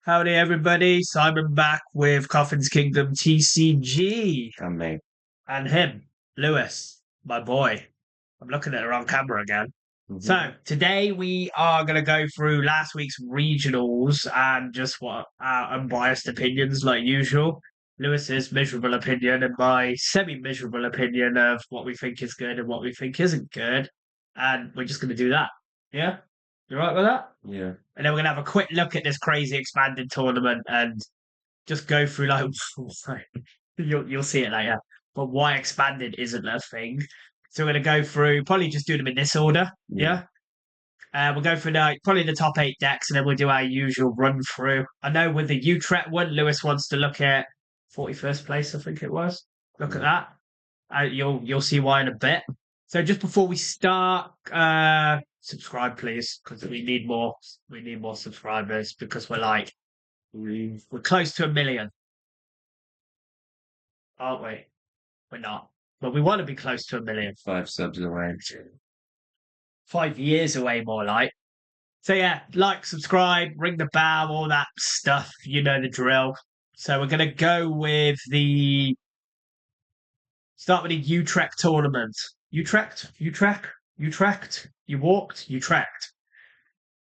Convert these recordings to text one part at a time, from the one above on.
Howdy, everybody. Simon back with Coffin's Kingdom TCG. And me. And him, Lewis, my boy. I'm looking at the wrong camera again. So, today we are going to go through last week's regionals and just what our unbiased opinions, like usual. Lewis's miserable opinion and my semi miserable opinion of what we think is good and what we think isn't good. And we're just going to do that. Yeah? You right with that? Yeah. And then we're gonna have a quick look at this crazy expanded tournament and just go through like you'll see it later. But why expanded isn't a thing. So we're gonna go through probably just do them in this order. Yeah. We'll go through probably the top 8 decks and then we'll do our usual run through. I know with the Utrecht one, Lewis wants to look at 41st place, I think it was. Look at that. You'll see why in a bit. So just before we start, subscribe please, because we need more. We need more subscribers because we're close to 1 million, aren't we? We're not, but we want to be close to 1 million. 5 subs away. 5 years away, more like. So yeah, like, subscribe, ring the bell, all that stuff. You know the drill. So we're gonna go with the start with the Utrecht tournament. Utrecht. You walked. Utrecht.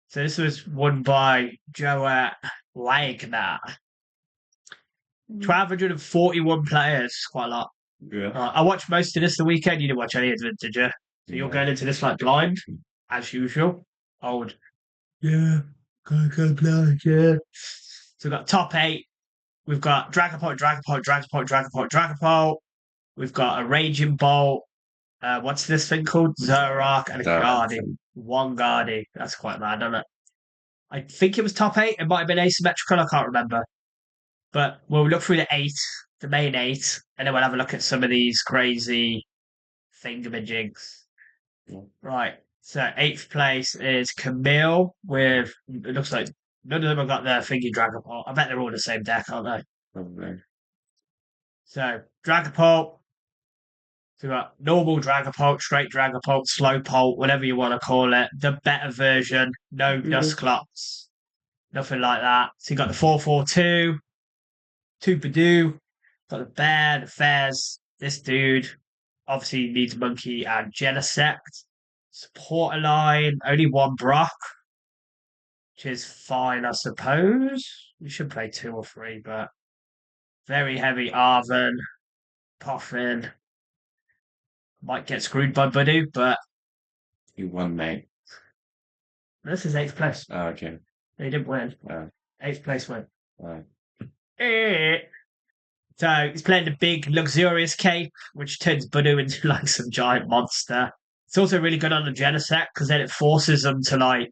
So this was won by Joe Wagner. 1,241 players, quite a lot. Yeah. I watched most of this the weekend. You didn't watch any of it, did you? So you're going into this like blind, as usual. Old. Yeah, go blind, yeah. So we've got top 8. We've got Dragapult. We've got a Raging Bolt. What's this thing called? Zerark and a Guardi. One Guardi. That's quite mad, isn't it? I think it was top 8. It might have been asymmetrical. I can't remember. But we'll look through the main 8, and then we'll have a look at some of these crazy thingamajigs. Right. So 8th place is Camille with, it looks like none of them have got their thingy Dragapult. I bet they're all the same deck, aren't they? Probably. So Dragapult. So we've got normal Dragapult, straight Dragapult, Slowpolt, whatever you want to call it. The better version, no Dusclops, nothing like that. So you got the 442, two Badoo, got the bear, the Fez, this dude. Obviously needs Monkey and Genesect. Supporter line, only one Brock, which is fine, I suppose. We should play 2 or 3, but very heavy Arven, Poffin. Might get screwed by Badoo, but You won, mate. this is 8th place. Oh, okay. They didn't win. Oh. 8th place win. Oh. So he's playing the big luxurious cape, which turns Badoo into like some giant monster. It's also really good on the Genesect because then it forces them to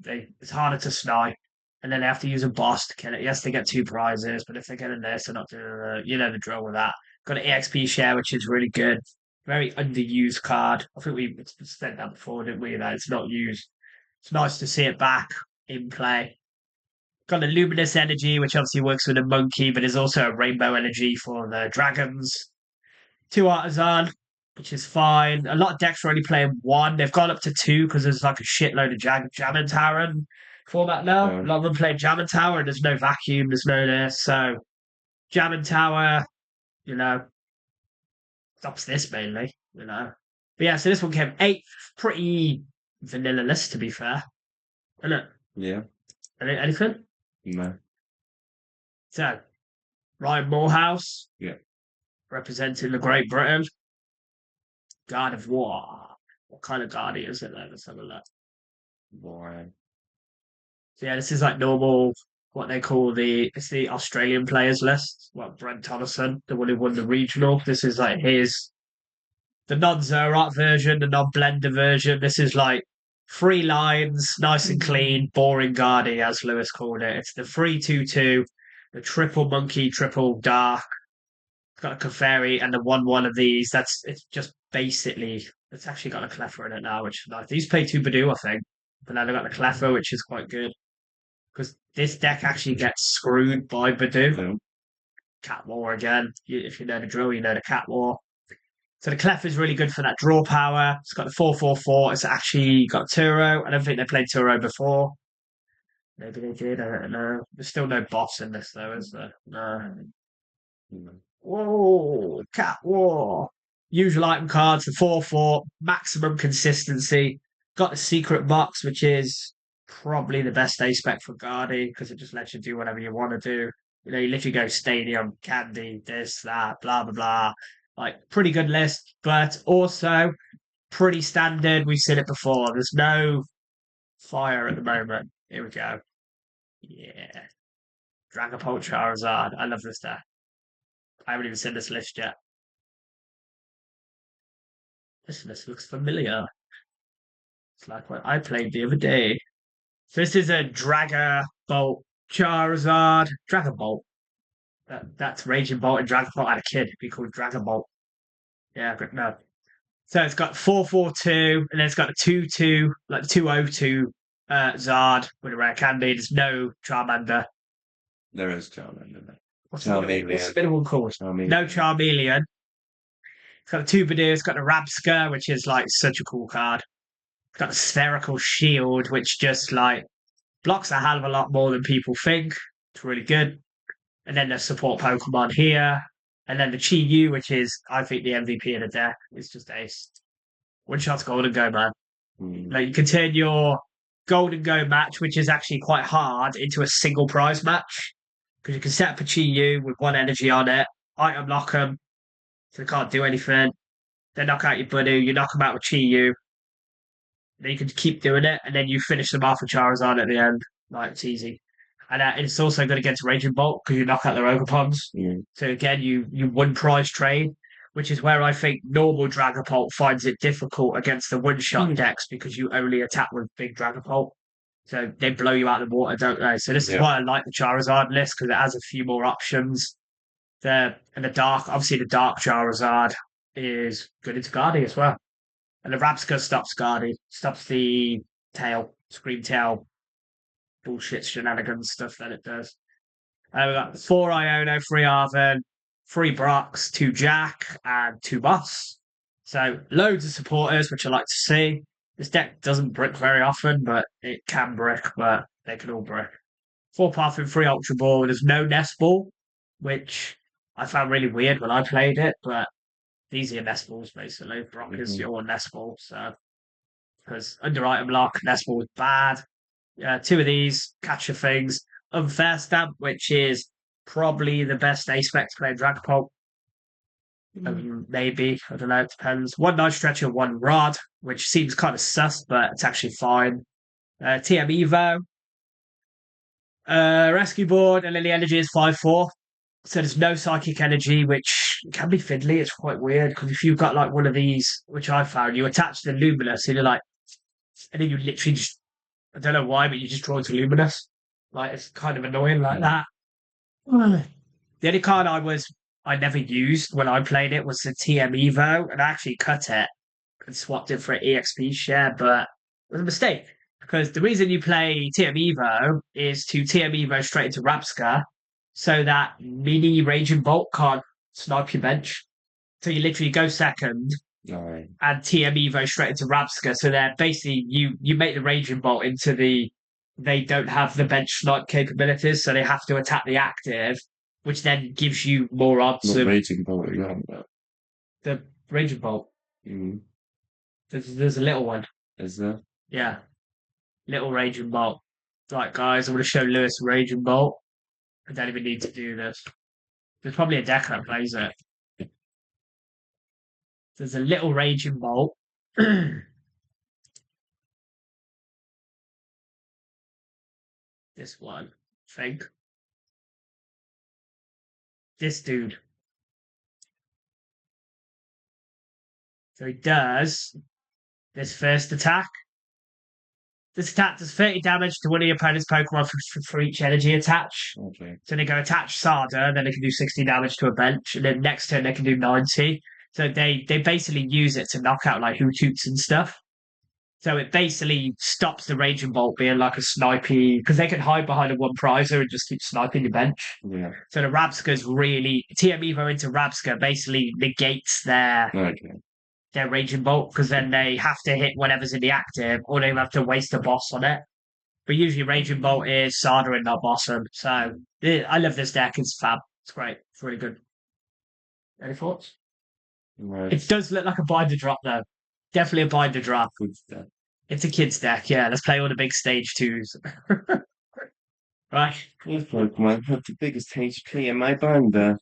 it's harder to snipe, and then they have to use a boss to kill it. Yes, they get 2 prizes, but if they're getting this, they're not doing the drill with that. Got an EXP share, which is really good. Very underused card. I think we said that before, didn't we? That it's not used. It's nice to see it back in play. Got the luminous energy, which obviously works with a monkey, but is also a rainbow energy for the dragons. 2 artisan, which is fine. A lot of decks are only playing 1. They've gone up to 2 because there's like a shitload of Jammin' Tower format now. A lot of them play Jammin' Tower and there's no vacuum, there's no this. So Jammin' Tower, stops this mainly, But yeah, so this one came 8th. Pretty vanilla list, to be fair. Isn't it? Yeah. Anything? No. So, Ryan Morehouse. Yeah. Representing the Great Britain. God of War. What kind of Guardian is it then? Let's have a look. Boring. So yeah, this is like normal, what they call it's the Australian players list. Well, Brent Tonneson, the one who won the regional. This is like the non-Zerot version, the non-blender version. This is like 3 lines, nice and clean, boring Guardi, as Lewis called it. It's the 3-2-2, the triple monkey, triple dark. It's got a Keferi and the 1-1 of these. It's just basically, it's actually got a Cleffer in it now, which is nice. These play 2 Badoo, I think. But now they've got the Cleffer, which is quite good. Because this deck actually gets screwed by Badoo. Oh. Cat War again. If you know the drill, you know the Cat War. So the Clef is really good for that draw power. It's got the 4-4-4. It's actually got Turo. I don't think they played Turo before. Maybe they did. I don't know. There's still no boss in this though, is there? No. Human. Whoa, cat war. Usual item cards, the 4/4, maximum consistency. Got the secret box, which is probably the best A spec for Guardy because it just lets you do whatever you want to do. You literally go stadium, candy, this, that, blah, blah, blah. Like, pretty good list, but also pretty standard. We've seen it before. There's no fire at the moment. Here we go. Yeah. Dragapult Charizard. I love this deck. I haven't even seen this list yet. This list looks familiar. It's like what I played the other day. So this is a Dragapult Charizard. Dragapult. That's Raging Bolt and Dragapult. I had a kid. It'd be called Dragapult. Yeah, but no. So it's got 4/4/2, and then it's got a 2/2, like the 2/02 Zard with a rare candy. There's no Charmander. There is Charmander in there. What's the Charmeleon. middle one called? Charmeleon. No Charmeleon. It's got a two Badoo, it's got a Rabska, which is like such a cool card. It's got a spherical shield, which just like blocks a hell of a lot more than people think. It's really good. And then the support Pokemon here. And then the Chi-Yu, which is, I think, the MVP of the deck. It's just ace. One shot's golden go, man. Like you can turn your golden go match, which is actually quite hard, into a single prize match. Because you can set up a Chi-Yu with one energy on it, item lock them, so they can't do anything. Then knock out your Budu, you knock them out with Chi-Yu. Then you can keep doing it, and then you finish them off with Charizard at the end. Like, it's easy. And it's also good against Raging Bolt because you knock out their Ogre Yeah. So again, you one prize trade, which is where I think normal Dragapult finds it difficult against the one-shot decks because you only attack with big Dragapult. So they blow you out of the water, don't they? So this is why I like the Charizard list because it has a few more options. And the obviously the Dark Charizard is good into Guardy as well. And the Rabska stops Guardy, stops the Scream Tail, bullshit shenanigans stuff that it does. We've got 4 Iono, 3 Arven, 3 Brox, 2 Jack, and 2 Boss. So loads of supporters, which I like to see. This deck doesn't brick very often, but it can brick, but they can all brick. 4 Path and 3 Ultra Ball. There's no Nest Ball, which I found really weird when I played it, but these are your Nest Balls, basically. Brock is your Nest Ball, so because under item lock, Nest Ball is bad. 2 of these, catcher things. Unfair Stamp, which is probably the best A-Spec to play Dragapult. Maybe. I don't know. It depends. 1 Night Stretcher, 1 Rod, which seems kind of sus, but it's actually fine. TM Evo. Rescue Board, and then the energy is 5/4. So there's no Psychic Energy, which can be fiddly. It's quite weird, because if you've got like one of these, which I found, you attach the Luminous, and you're like, and then you literally just, I don't know why, but you just draw into Luminous. Like, it's kind of annoying like that. The only card I never used when I played it was the TM Evo, and I actually cut it and swapped it for an EXP share, but it was a mistake. Because the reason you play TM Evo is to TM Evo straight into Rabska, so that mini Raging Bolt can't snipe your bench. So you literally go second Right. and TM Evo straight into Rabska. So they're basically you make the Raging Bolt into they don't have the bench snipe capabilities, so they have to attack the active, which then gives you more odds Not of Raging Bolt you have that. the Raging Bolt. Mm. There's a little one. Is there? Yeah. Little Raging Bolt. Right, guys, I'm going to show Lewis Raging Bolt. I don't even need to do this. There's probably a deck that plays it. There's a little Raging Bolt. This one, I think. This dude. So he does this first attack. This attack does 30 damage to one of your opponent's Pokemon for each energy attach. Okay. So they go attach Sada, then they can do 60 damage to a bench, and then next turn they can do 90. So they basically use it to knock out like Hootoots and stuff. So it basically stops the Raging Bolt being like a snipey, because they can hide behind a one prizer and just keep sniping your bench. Yeah. So the Rabska's really TM Evo into Rabska basically negates their Raging Bolt, because then they have to hit whatever's in the active, or they have to waste a boss on it. But usually Raging Bolt is Sada and not Blossom. So I love this deck. It's fab. It's great. It's really good. Any thoughts? Right. It does look like a binder drop though. Definitely a binder drop. Good stuff. It's a kid's deck. Yeah, let's play all the big stage twos. Right. This Pokemon have the biggest HP in my binder.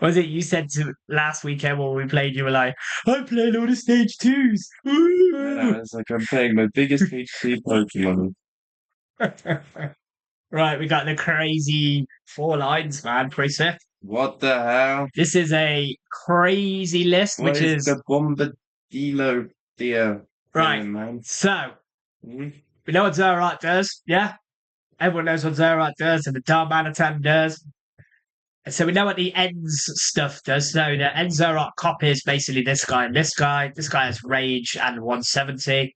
Was it you said to last weekend when we played? You were like, "I played all the stage twos." Yeah, it's like I'm playing my biggest HP Pokemon. Right, we got the crazy 4 lines, man. Pretty sick. What the hell? This is a crazy list, What which is is the Bombadillo deer right. thing, man? So Mhm. we know what Zoroark does, yeah. Everyone knows what Zoroark does, and the Darmanitan does. And so we know what the ends stuff does. So the end Zoroark copies basically this guy and this guy. This guy has Rage and 170.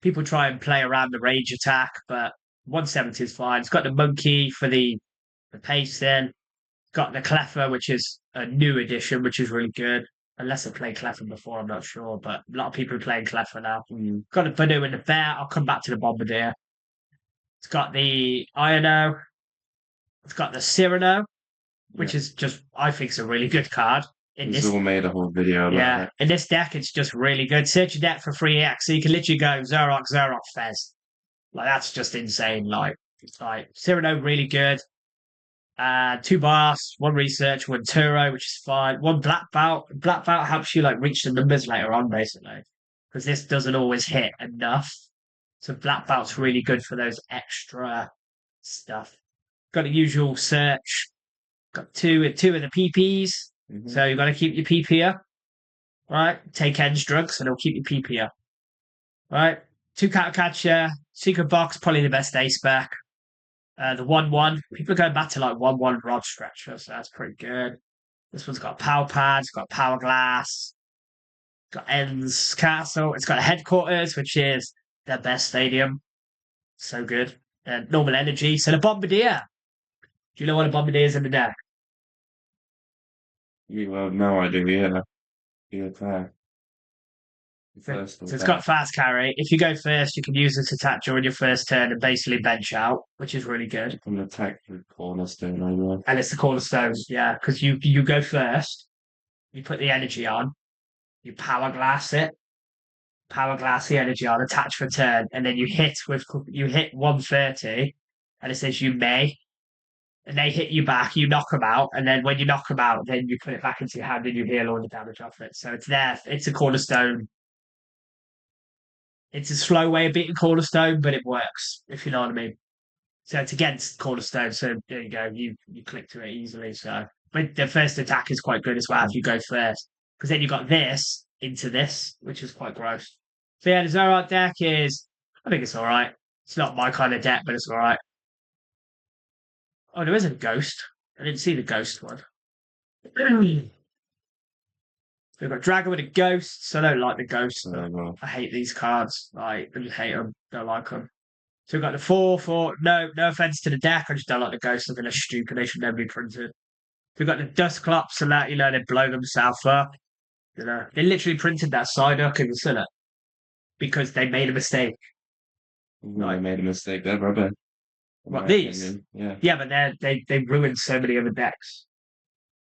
People try and play around the Rage attack, but 170 is fine. It's got the monkey for the pace then. Got the Cleffer, which is a new edition, which is really good. Unless I played Cleffer before, I'm not sure, but a lot of people are playing Cleffer now. Got the Budu and the Bear. I'll come back to the Bombardier. It's got the Iono. It's got the Cyrano, which is just, I think, is a really good card. In He's this, all made a whole video about yeah, it. in this deck, it's just really good. Search your deck for 3x, so you can literally go Zoroark, Fez. Like, that's just insane. Like Cyrano, really good. 2 bars, 1 research, 1 Turo, which is fine. 1 black belt. Black belt helps you like reach the numbers later on, basically, because this doesn't always hit enough. So black belt's really good for those extra stuff. Got the usual search. Got two of the PPs. So you've got to keep your PP up. Right? Take Edge drugs and it'll keep your PP up. Right? 2 Catcher. Secret Box, probably the best ace back. The 1-1. People are going back to like 1-1 Rod Stretcher, so that's pretty good. This one's got Power Pads, got Power Glass, got Ends Castle. It's got a Headquarters, which is their best stadium. So good. And Normal Energy. So the Bombardier. Do you know what a Bombardier is in the deck? You have no idea, yeah. The attack. So it's got fast carry. If you go first, you can use this attack during your first turn and basically bench out, which is really good. An attack with cornerstone, I know. And it's the cornerstone, yeah, because you go first, you put the energy on, you power glass the energy on, attach for turn, and then you hit 130, and it says you may, and they hit you back, you knock them out, and then when you knock them out, then you put it back into your hand and you heal all the damage off it. So it's there. It's a cornerstone. It's a slow way of beating cornerstone, but it works, if you know what I mean. So it's against cornerstone. So there you go. You click to it easily. So, but the first attack is quite good as well if you go first, because then you got this into this, which is quite gross. So yeah, the Zoroark deck is, I think it's all right. It's not my kind of deck, but it's all right. Oh, there is a ghost. I didn't see the ghost one. We've got Dragon with a ghost. I don't like the ghost. I hate these cards. I just hate them. Don't like them. So we've got the 4. No offense to the deck. I just don't like the ghosts. I think they're stupid. They should never be printed. We've got the Dustclops and that, they blow themselves up. They literally printed that Psyduck in the Senate because they made a mistake. I made a mistake there, rubber. What, these? Opinion. Yeah, but they ruined so many other decks.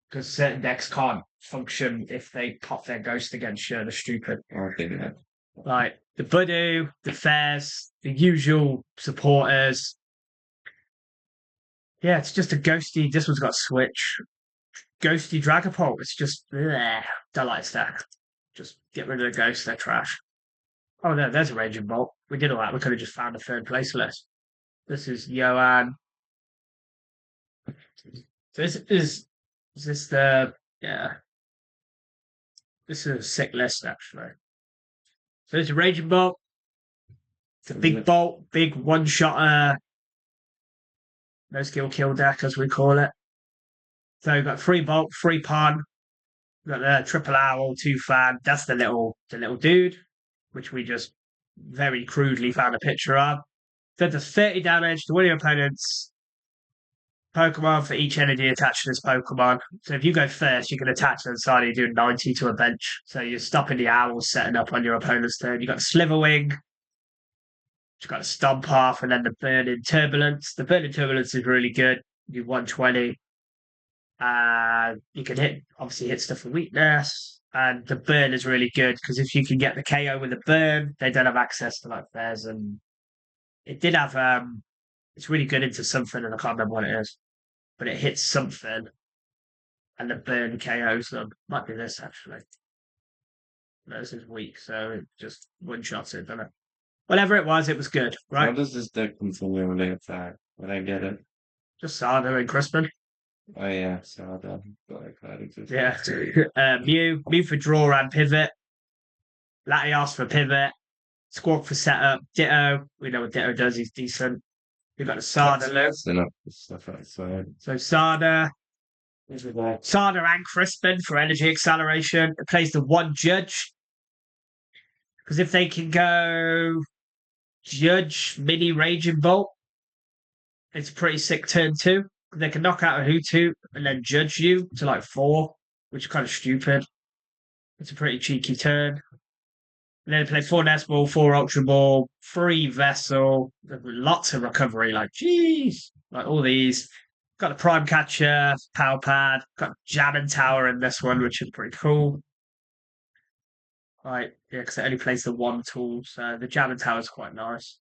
Because certain decks can't function if they pop their ghost against you. They're stupid. I think that. Like the Budu, the Fairs, the usual supporters. Yeah, it's just a ghosty. This one's got switch. Ghosty Dragapult. It's just bleh. Don't like stack. Just get rid of the ghosts. They're trash. Oh no, there's a Raging Bolt. We did all that. We could have just found a 3rd place list. This is Johan. So this is this the This is a sick list actually. So there's a Raging Bolt. It's a big bolt, big one-shot no skill kill deck as we call it. So we've got 3 bolt, 3 pun. We've got the triple owl, 2 fan. That's the little dude, which we just very crudely found a picture of. So it does 30 damage to one of your opponent's Pokemon for each energy attached to this Pokemon. So if you go first, you can attach to the side and you do 90 to a bench. So you're stopping the owls setting up on your opponent's turn. You've got Slitherwing. You've got a Stomp Off and then the Burning Turbulence. The Burning Turbulence is really good. You 120. You can obviously hit stuff for weakness. And the burn is really good because if you can get the KO with the burn, they don't have access to like theirs. And it did have it's really good into something, and I can't remember what it is, but it hits something, and the burn KOs them. Might be this actually. No, this is weak, so it just one shots it, doesn't it? Whatever it was good, How right? does this deck continually attack when I get it? Just Sada and Crispin. Oh yeah, so that exists. Yeah. Mew for draw and pivot. Latios for pivot. Squawk for setup. Ditto. We know what Ditto does. He's decent. We've got the Sada loop. Enough stuff outside. So Sada and Crispin for energy acceleration. It plays the one judge. Because if they can go judge mini raging bolt, it's a pretty sick turn too. They can knock out a Hutu and then judge you to like 4, which is kind of stupid. It's a pretty cheeky turn. And then they play 4 Nest Ball, 4 Ultra Ball, 3 Vessel, lots of recovery. Like, geez, like all these. Got the Prime Catcher, Power Pad, got Jamming Tower in this one, which is pretty cool. Right, yeah, because it only plays the one tool, so the Jamming Tower is quite nice.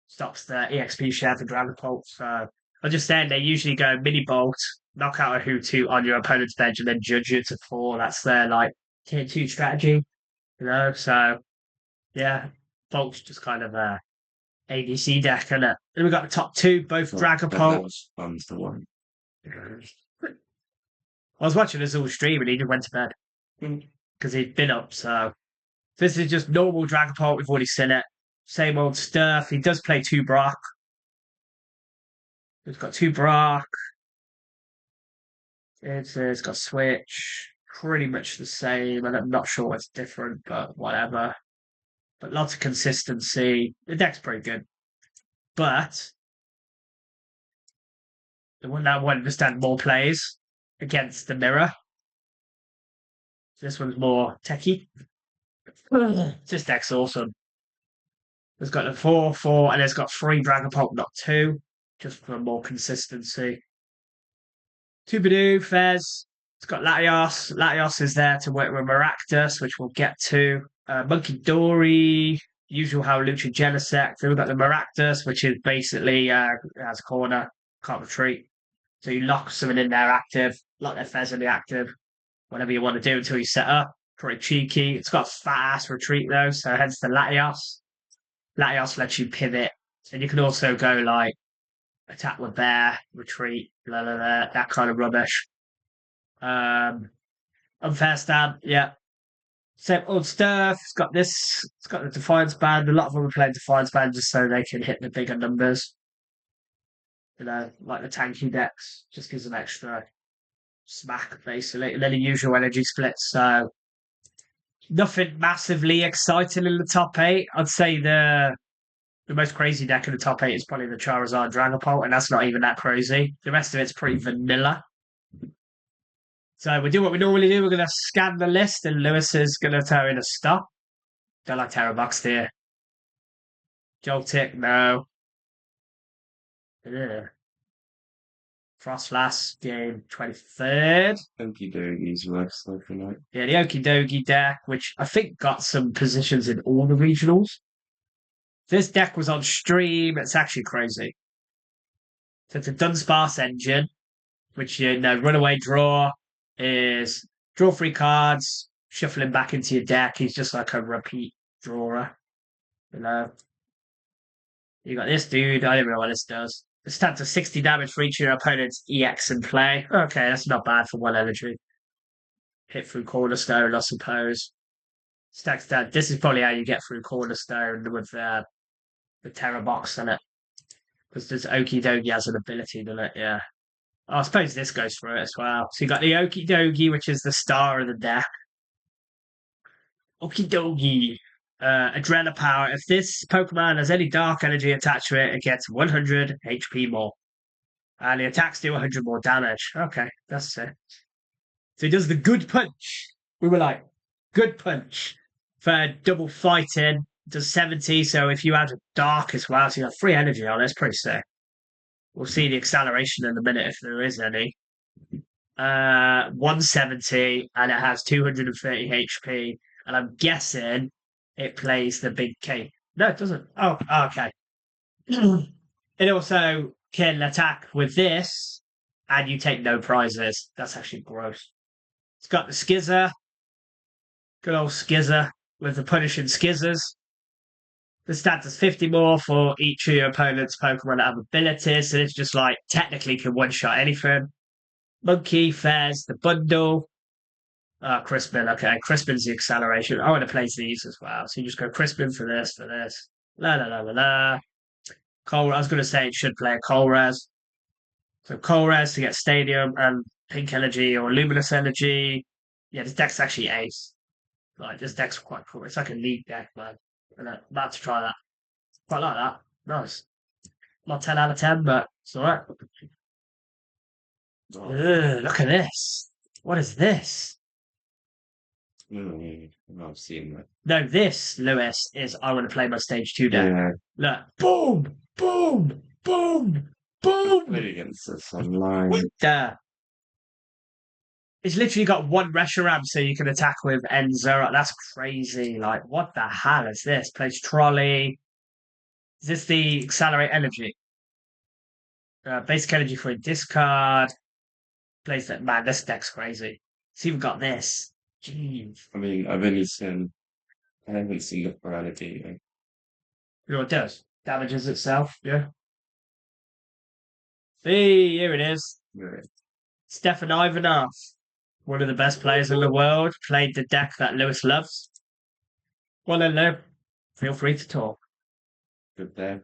Stops the EXP share for Dragon Bolt. So I'm just saying they usually go Mini Bolt, knock out a Hutu on your opponent's bench, and then judge it to 4. That's their like tier 2 strategy, you know. So yeah, Bolt's just kind of a ADC deck, isn't it? Then we got the top 2, both Dragon That Bolt. was fun to one. I was watching this all stream and he just went to bed because he'd been up. So this is just normal Dragon Bolt. We've already seen it. Same old stuff. He does play 2 Brock. He's got 2 Brock. It's got Switch. Pretty much the same. And I'm not sure what's different, but whatever. But lots of consistency. The deck's pretty good. But the one that won't understand more plays against the mirror. This one's more techie. This deck's awesome. It's got a 4/4 and it's got 3 Dragon Pulp, not 2, just for more consistency. Tubadoo, Fez. It's got Latios. Latios is there to work with Maractus, which we'll get to. Monkey Dory, usual how Lucha Genesect. Then we've got the Maractus, which is basically has a corner, can't retreat. So you lock something in there active, lock their Fez in the active, whatever you want to do until you set up. Pretty cheeky. It's got fat ass retreat though, so hence the Latios. Latios lets you pivot. And you can also go like attack with bear, retreat, blah, blah, blah, that kind of rubbish. Unfair stab, yeah. Same old stuff. It's got the Defiance Band. A lot of them are playing Defiance Band just so they can hit the bigger numbers. You know, like the tanky decks. Just gives them extra smack, basically. And then the usual energy splits. So nothing massively exciting in the top 8. I'd say the most crazy deck in the top 8 is probably the Charizard Dragapult, and that's not even that crazy. The rest of it's pretty vanilla. So we do what we normally do. We're going to scan the list, and Lewis is going to throw in a stop. Don't like Terrabox here. Joltik, no. Yeah. Frostlass, game 23rd. Okie dokies, looks like tonight. Yeah, the Okie Dokie deck, which I think got some positions in all the regionals. This deck was on stream. It's actually crazy. So it's a Dunsparce engine, which you know, runaway draw is draw 3 cards, shuffling back into your deck. He's just like a repeat drawer. You know. You got this dude. I don't know what this does. It stands to 60 damage for each of your opponent's EX in play. Okay, that's not bad for 1 energy. Hit through Cornerstone, I suppose. Stacks down. This is probably how you get through Cornerstone with the Terror Box in it. Because this Okie Dokie has an ability, doesn't it? Yeah. Oh, I suppose this goes through it as well. So you got the Okie Dokie, which is the star of the deck. Okie Dokie. Adrenaline power. If this Pokemon has any dark energy attached to it, it gets 100 HP more. And the attacks do 100 more damage. Okay, that's it. So he does the good punch. We were like, good punch for double fighting, does 70. So if you add a dark as well, so you have 3 energy on it, it's pretty sick. We'll see the acceleration in a minute if there is any. 170, and it has 230 HP. And I'm guessing it plays the big K. No, it doesn't. Oh, okay. It also can attack with this, and you take no prizes. That's actually gross. It's got the Skizzer, good old Skizzer with the punishing Skizzers. The stat does 50 more for each of your opponent's Pokemon that have abilities, so it's just like technically can one shot anything. Monkey, Fez, the bundle. Crispin, okay. Crispin's the acceleration. I want to place these as well. So you just go Crispin for this, for this. La la la la la. Cole, I was going to say it should play a Colress. So Colress to get Stadium and Pink Energy or Luminous Energy. Yeah, this deck's actually ace. Like, this deck's quite cool. It's like a league deck, man. And I'm about to try that. Quite like that. Nice. Not 10 out of 10, but it's alright. Look at this. What is this? I've seen that. No, this, Lewis, is I want to play my stage 2 deck. Yeah, Look. Boom! Boom! Boom! played Boom! against us online. What the? It's literally got one Reshiram so you can attack with Enzo. That's crazy. Like, what the hell is this? Plays Trolley. Is this the Accelerate Energy? Basic Energy for a discard. Plays that. Man, this deck's crazy. It's even got this. Jeez. I mean, I haven't seen the Piranha. You know what it does? Damages itself, yeah. Hey, here it is. Yeah. Stefan Ivanov, one of the best players in the world, played the deck that Lewis loves. Well, hello. Feel free to talk. Good there.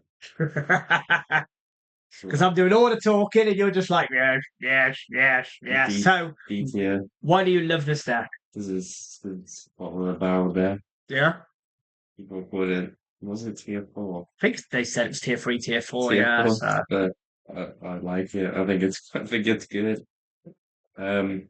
Because I'm doing all the talking and you're just like, yes, yes, yes, yes. So, yeah. why do you love this deck? This is what we're about there. Yeah? People put it, was it tier 4? I think they said it's tier 3, tier 4, Tier yeah. 4, So. but I like it. I think it's good. I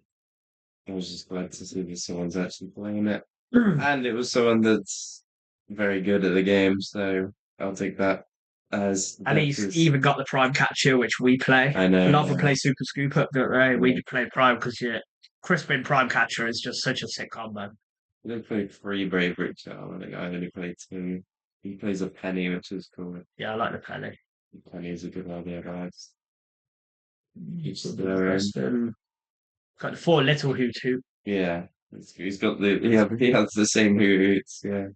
was just glad to see that someone's actually playing it. And it was someone that's very good at the game, so I'll take that as And he's even got the Prime Catcher, which we play. I know. A lot of them play Super Scoop Up, don't they? Yeah. We play Prime because Crispin Prime Catcher is just such a sick combo. I did play 3 Bravery Charm. I think I only played 2. He plays a Penny, which is cool. Yeah, I like the Penny. Penny is a good idea, guys. Each got the 4 little Hootoo. Yeah, he's got he has the same hoots. Yeah,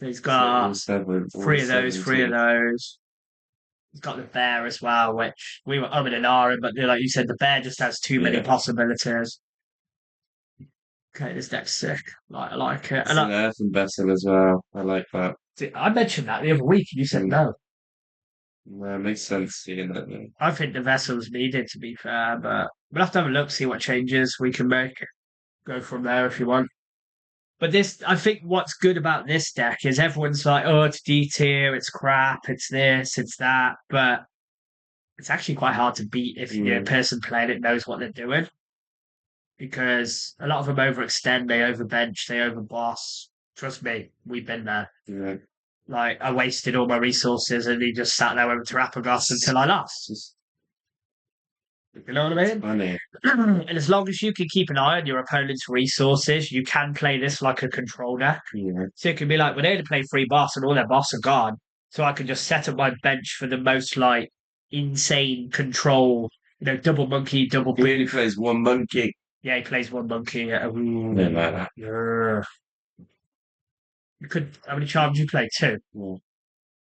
So he's got seven, 3 of those, 3 of those. He's got the bear as well, which we were umming and ahhing, but like you said, the bear just has too many possibilities. Okay, this deck's sick. I like it. It's an earthen vessel as well. I like that. I mentioned that the other week, and you said no. Well, it makes sense seeing that. I think the vessel's needed, to be fair, but we'll have to have a look, see what changes we can make. Go from there if you want. But this, I think what's good about this deck is everyone's like, oh, it's D tier, it's crap, it's this, it's that. But it's actually quite hard to beat if the person playing it knows what they're doing. Because a lot of them overextend, they overbench, they overboss. Trust me, we've been there. Yeah. Like, I wasted all my resources and he just sat there with Terapagos until I lost. You know what I mean? Funny. And as long as you can keep an eye on your opponent's resources, you can play this like a control deck. Yeah. So it can be like, when they play free boss and all their boss are gone, so I can just set up my bench for the most, like, insane control, double monkey, double boot. He only plays 1 monkey. Yeah, he plays 1 monkey. Yeah, like that. Yeah. You could, how many charms you play? 2. Yeah.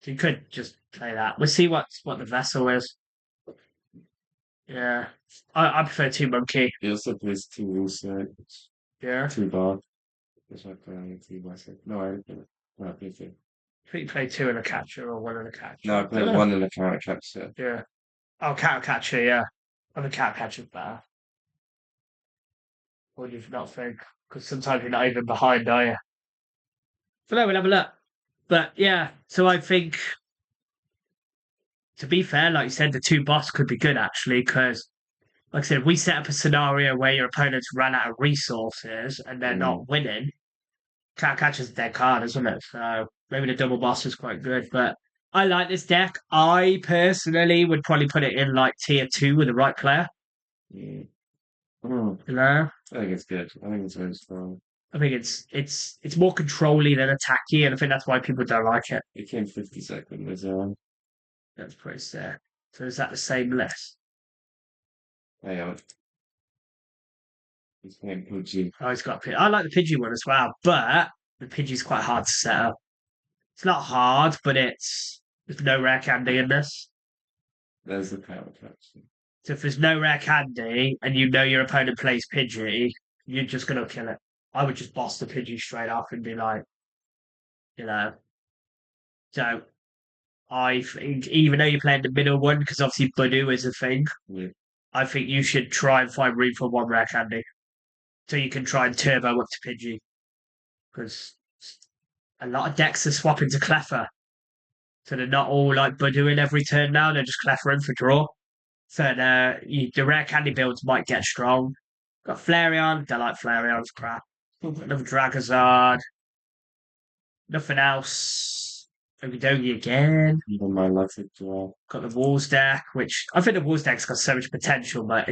So you could just play that. We'll see what the vessel is. Yeah. I prefer 2 monkey. He also plays 2 also. Yeah. 2 bar. It's like 2 by 6. No, I play 2. I think you play 2 in a catcher or 1 in a catcher. No, I play 1 in a counter catcher. Yeah. Oh, counter catcher, yeah. I think counter catcher's better. What do you not think? Because sometimes you're not even behind, are you? But no, we'll have a look. But yeah, so I think, to be fair, like you said, the 2 boss could be good actually, because, like I said, we set up a scenario where your opponents run out of resources and they're not winning. Cat catches a dead card, isn't it? So Maybe the double boss is quite good, but I like this deck. I personally would probably put it in like tier 2 with the right player. Yeah. Oh, You know, I think it's good. I think it's very strong. I think it's more controlly than attacky, and I think that's why people don't like it. It came 52nd as well. That's pretty sick. So is that the same list? Hey, it's playing PUBG. Oh, he's got a Pidgey. I like the Pidgey one as well, but the Pidgey's quite hard to set up. It's not hard, but there's no rare candy in this. There's the power capsule. So if there's no rare candy and you know your opponent plays Pidgey, you're just gonna kill it. I would just boss the Pidgey straight off and be like, you know. So I think even though you're playing the middle one, because obviously Budu is a thing, Yeah. I think you should try and find room for one rare candy. So you can try and turbo up to Pidgey. Because a lot of decks are swapping to Cleffer. So they're not all like Buduing every turn now, they're just Cleffering for draw. So the rare candy builds might get strong. Got Flareon, don't like Flareon's crap. Another Dragozard. Nothing else. Okidogi again. Even my luck as well. Got the Walls deck, which I think the Walls deck's got so much potential, but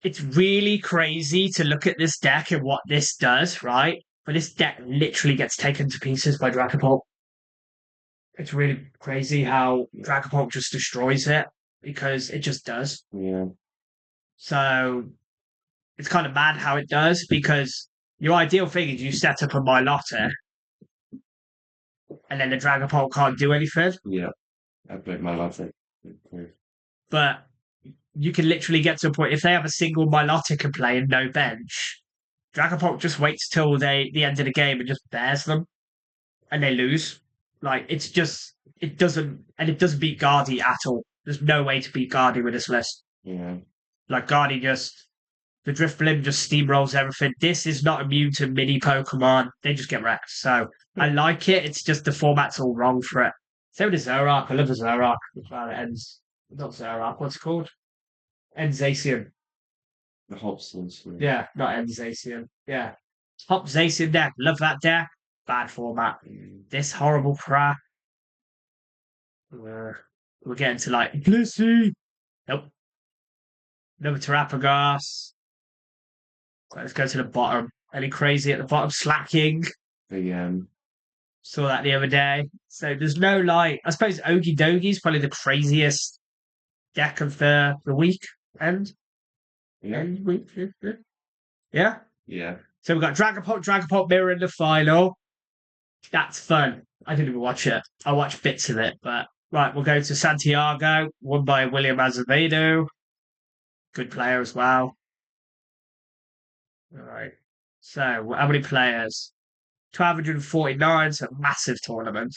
it's really crazy to look at this deck and what this does, right? But this deck literally gets taken to pieces by Dragapult. It's really crazy how Dragapult just destroys it because it just does. Yeah. So it's kind of mad how it does because your ideal thing is you set up a Milotic and then the Dragapult can't do anything. Yeah. I played my luck. But you can literally get to a point if they have a single Milotic in play and no bench, Dragapult just waits till the end of the game and just bears them, and they lose. Like it doesn't beat Guardy at all. There's no way to beat Guardy with this list. Yeah. Like Guardy the Drifblim just steamrolls everything. This is not immune to mini Pokemon. They just get wrecked. So I like it. It's just the format's all wrong for it. Same with the Zoroark. I love the Zoroark. It ends. Not Zoroark. What's it called? Enzacian. The Hobsons. Yeah, not Enzacian. Yeah. Top Zacian deck. Love that deck. Bad format. This horrible crap. We're getting to like Blissey. Nope. Another Terrapagas. Let's go to the bottom. Any crazy at the bottom? Slacking. The Saw that the other day. So there's no like. I suppose Okie Dokie is probably the craziest deck of the week end. yeah. End week. Yeah. Yeah. So we've got Dragapult Mirror in the final. That's fun. I didn't even watch it. I watched bits of it, but right, we'll go to Santiago, won by William Azevedo. Good player as well. All right. So how many players? 1,249, so massive tournament.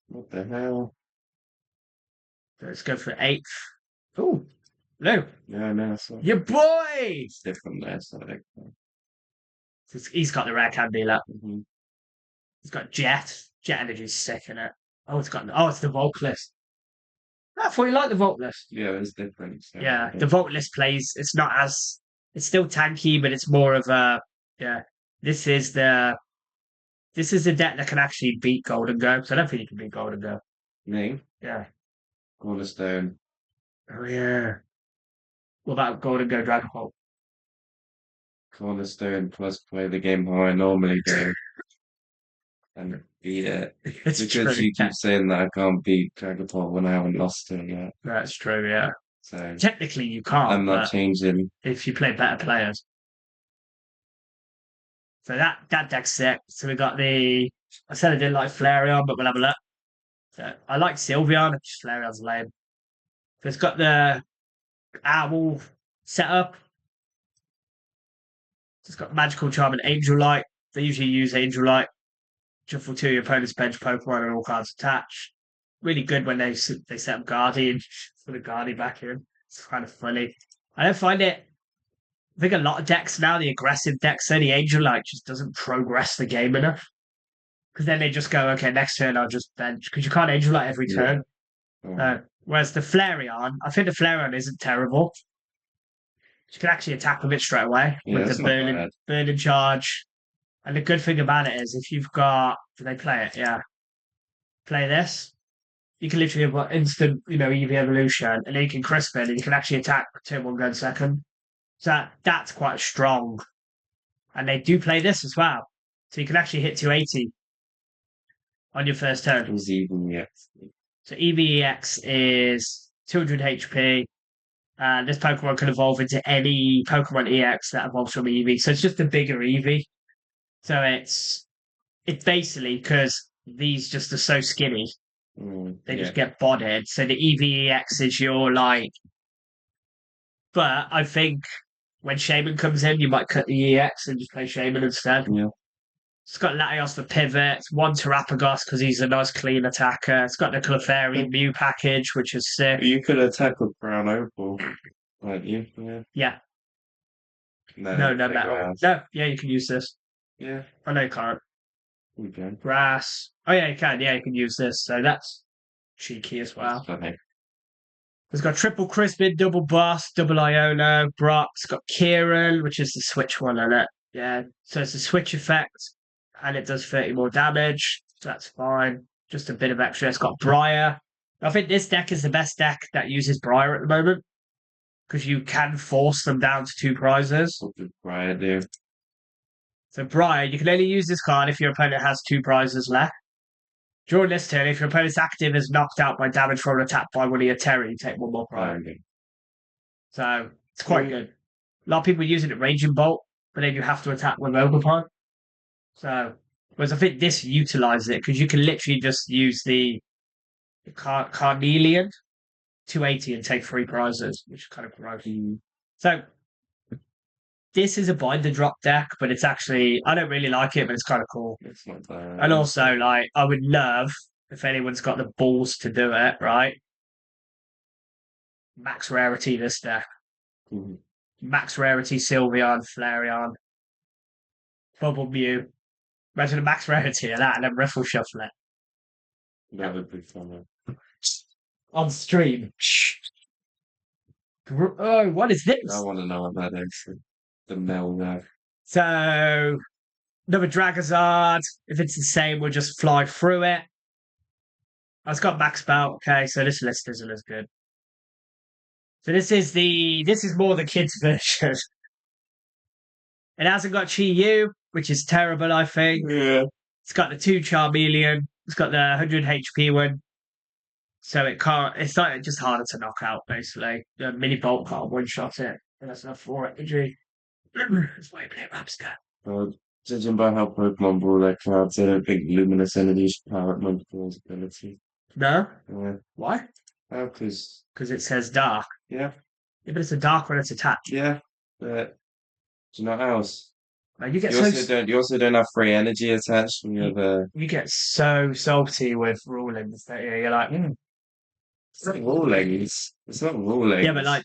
What the hell? Let's go for eighth. Oh, no. Yeah, no, so Your boy! it's different there, so like, He's got the rare candy lap. mm-hmm. He's got Jet. Jet Energy's sick in it. It's the Volt list. I thought you liked the Volt list. Yeah, it's different. So, Yeah, the Volt list plays. It's still tanky, but it's more of a yeah. This is the deck that can actually beat Golden Go. So I don't think you can beat Golden Go. Name? Yeah. Cornerstone. Oh yeah. What about Golden Go Dragon Ball? Cornerstone plus play the game how I normally do. And beat it. It's Because true. you keep saying that I can't beat Dragapult when I haven't lost to him yet. That's true. Yeah. So Technically, you can't. I'm not changing. If you play better players. So that deck's sick. So we got I said I didn't like Flareon, but we'll have a look. So I like Sylveon, just Flareon's lame. So it's got the owl setup. It's got Magical Charm and Angel Light. They usually use Angel Light. Shuffle to your opponent's bench Pokemon and all cards attached. Really good when they set up Guardian, put a Guardian back in. It's kind of funny. I don't find it. I think a lot of decks now, the aggressive decks, say the Angel Light just doesn't progress the game enough. Because then they just go, okay, next turn I'll just bench. Because you can't Angel Light every turn. Whereas the Flareon, I think the Flareon isn't terrible. You can actually attack with it straight away with the burning charge. And the good thing about it is if you've got, do they play it? Yeah. Play this. You can literally have instant, EV evolution, and then you can crisp it, and you can actually attack turn one, go second. So that's quite strong. And they do play this as well. So you can actually hit 280 on your first turn. Who's even yet? So EVEX is 200 HP. This Pokemon can evolve into any Pokemon EX that evolves from EV. So it's just a bigger EV. So it's basically because these just are so skinny, they just get bodied. So the EVEX is your like. But I think when Shaman comes in, you might cut the EX and just play Shaman instead. Yeah. It's got Latios for pivot, one Terapagos because he's a nice clean attacker. It's got the Clefairy Mew package, which is sick. You could attack with Brown Opal, weren't you? Yeah. Yeah. No metal. grass. No, yeah, you can use this. Yeah. I know you can't. You can. Grass. Oh, yeah, you can. Yeah, you can use this. So that's cheeky as well. That's funny. It's got triple Crispin, double Boss, double Iono, Brock. It's got Kieran, which is the switch one on it. Yeah, so it's a switch effect, and it does 30 more damage. So that's fine. Just a bit of extra. It's got Briar. I think this deck is the best deck that uses Briar at the moment because you can force them down to 2 prizes. What did Briar do? So Briar, you can only use this card if your opponent has 2 prizes left. During this turn, if your opponent's active is knocked out by damage from an attack by one of your Terry, you take 1 more prize. So it's quite good. A lot of people use it at Raging Bolt, but then you have to attack with Overpod. So, whereas I think this utilizes it because you can literally just use the Carnelian 280 and take 3 prizes, which is kind of gross. So, this is a binder drop deck, but it's actually, I don't really like it, but it's kind of cool. It's not bad. And also, like, I would love if anyone's got the balls to do it, right? Max rarity this deck. Mm-hmm. Max rarity Sylveon, Flareon, Bubble Mew. Imagine a max rarity of that and then Riffle Shuffle it. That would be fun. On stream. Oh, what is this? I want to know what that is. The Mel there. So, another Dragazard. If it's the same, we'll just fly through it. It's got max belt. Okay, so this list isn't as good. So this is more the kids version. It hasn't got Chi Yu, which is terrible, I think. Yeah. It's got the 2 Charmeleon. It's got the 100 HP one. So it's like just harder to knock out, basically. The mini bolt can't one-shot it. And that's enough for it. Injury. That's why you play Rapscar. Judging by how Pokemon Brawl their cards, I don't think Luminous Energy should power up multiple ability. No? Yeah. Why? Oh, because it says dark. Yeah, but it's a dark when it's attacked. Yeah, but do you know what else? Like, you also don't have free energy attached when you get so salty with rulings that you're like, It's not rulings. It's not rulings. Yeah, but like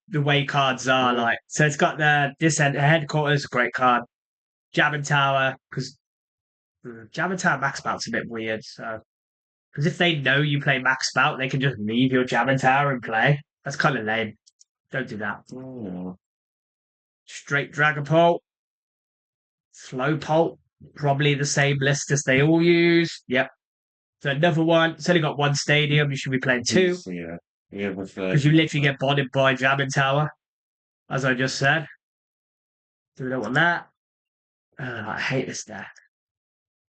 the way cards are, like, so it's got this headquarters, great card. Jabbing Tower, because Jabbing Tower max bout's a bit weird, so because if they know you play max bout, they can just leave your Jabbing Tower and play. That's kind of lame. Don't do that. Oh. Straight Dragapult. Slowpoke. Probably the same list as they all use. Yep. So another one. It's only got 1 stadium. You should be playing 2. Yeah. Because you literally get bonded by Jabbing Tower, as I just said. So we don't want that. I hate this deck.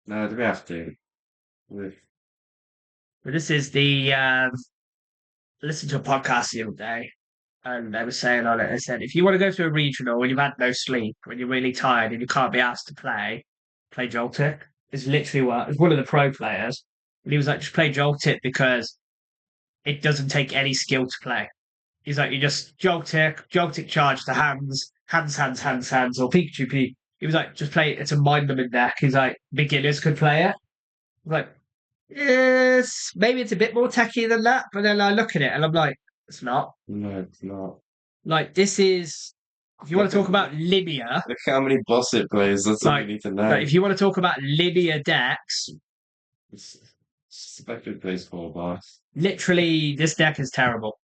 No, do we have to? But this is the I listened to a podcast the other day, and they were saying on it, they said, if you want to go to a regional when you've had no sleep, when you're really tired and you can't be asked to play Joltik. It's literally it's one of the pro players. And he was like, just play Joltik because it doesn't take any skill to play. He's like, you just Joltik charge the hands, or Pikachu P. He was like, just play it. It's a mind-numbing deck. He's like, beginners could play it. I was like, yes, maybe it's a bit more techy than that. But then I look at it and I'm like, it's not. No, it's not. Like, this is, if you want to talk about linear. Look how many boss it plays. That's all you need to know. Like, if you want to talk about linear decks. Spectre plays 4 boss. Literally, this deck is terrible.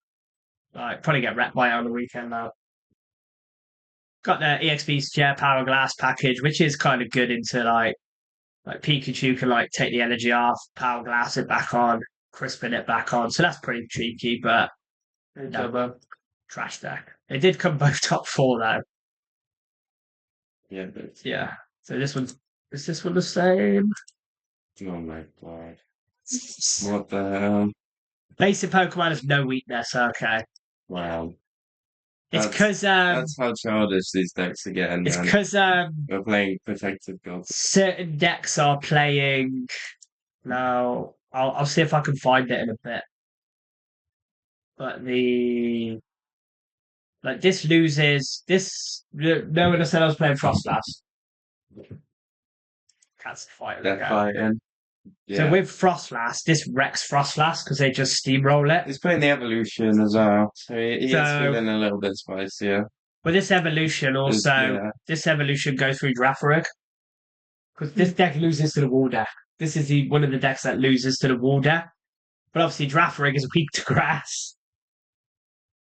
Like, probably get wrecked by it on the weekend now. got the EXP share power glass package, which is kind of good into like Pikachu can like take the energy off, power glass it back on, crispin it back on. So that's pretty cheeky, but no, trash deck. It did come both top 4 though. Yeah, but Yeah. So is this one the same? oh my god. What the hell? Basic Pokemon has no weakness. Okay, Wow. it's That's because that's how childish these decks are getting, it's man. because We're playing Protective Gods. certain decks are playing. Now I'll see if I can find it in a bit. But this loses this. No one said I was playing Frostlass. That's the fight They're again. fighting. So Yeah. with Frostlass, this wrecks Frostlass because they just steamroll it. He's playing the evolution as well. So he is So, feeling a little bit spicier. but this evolution also Yeah. this evolution goes through Draftrig because this deck loses to the wall deck. This is one of the decks that loses to the wall deck. But obviously, Draftrig is weak to grass.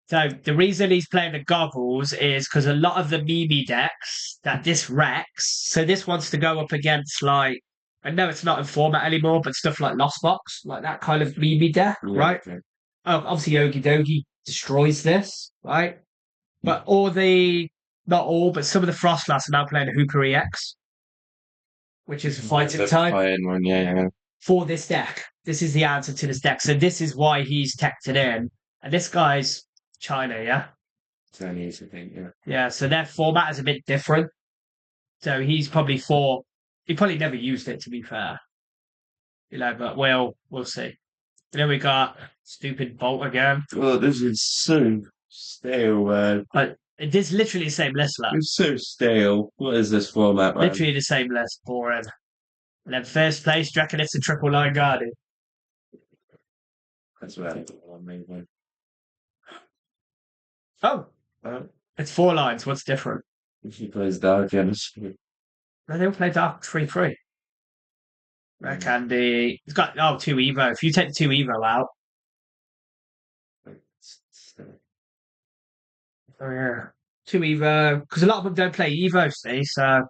So the reason he's playing the goggles is because a lot of the Mimi decks that this wrecks. So this wants to go up against like I know it's not in format anymore, but stuff like Lost Box, like that kind of Mimi deck, right? Okay. Oh, obviously Yogi Dogi destroys this, right? But not all, but some of the Frostlass are now playing the Hooper EX, which is a fighting The type fighting one, yeah. for this deck. This is the answer to this deck. So this is why he's teched it in. And this guy's China, yeah? Chinese, I think, yeah. Yeah, so their format is a bit different. So he probably never used it to be fair. But we'll see. And then we got stupid Bolt again. Oh, this is so stale, man. But it is literally the same list, like. It's so stale. What is this format, man? Literally the same list, boring. And then first place, do you reckon it's a triple line guardian? That's right. Amazing. Oh, it's 4 lines. What's different? If he plays Dark Energy. No, they all play Dark 3-3. Rare Candy. It's got 2 Evo. If you take the 2 Evo out. Oh yeah. 2 Evo. Because a lot of them don't play Evo, see, so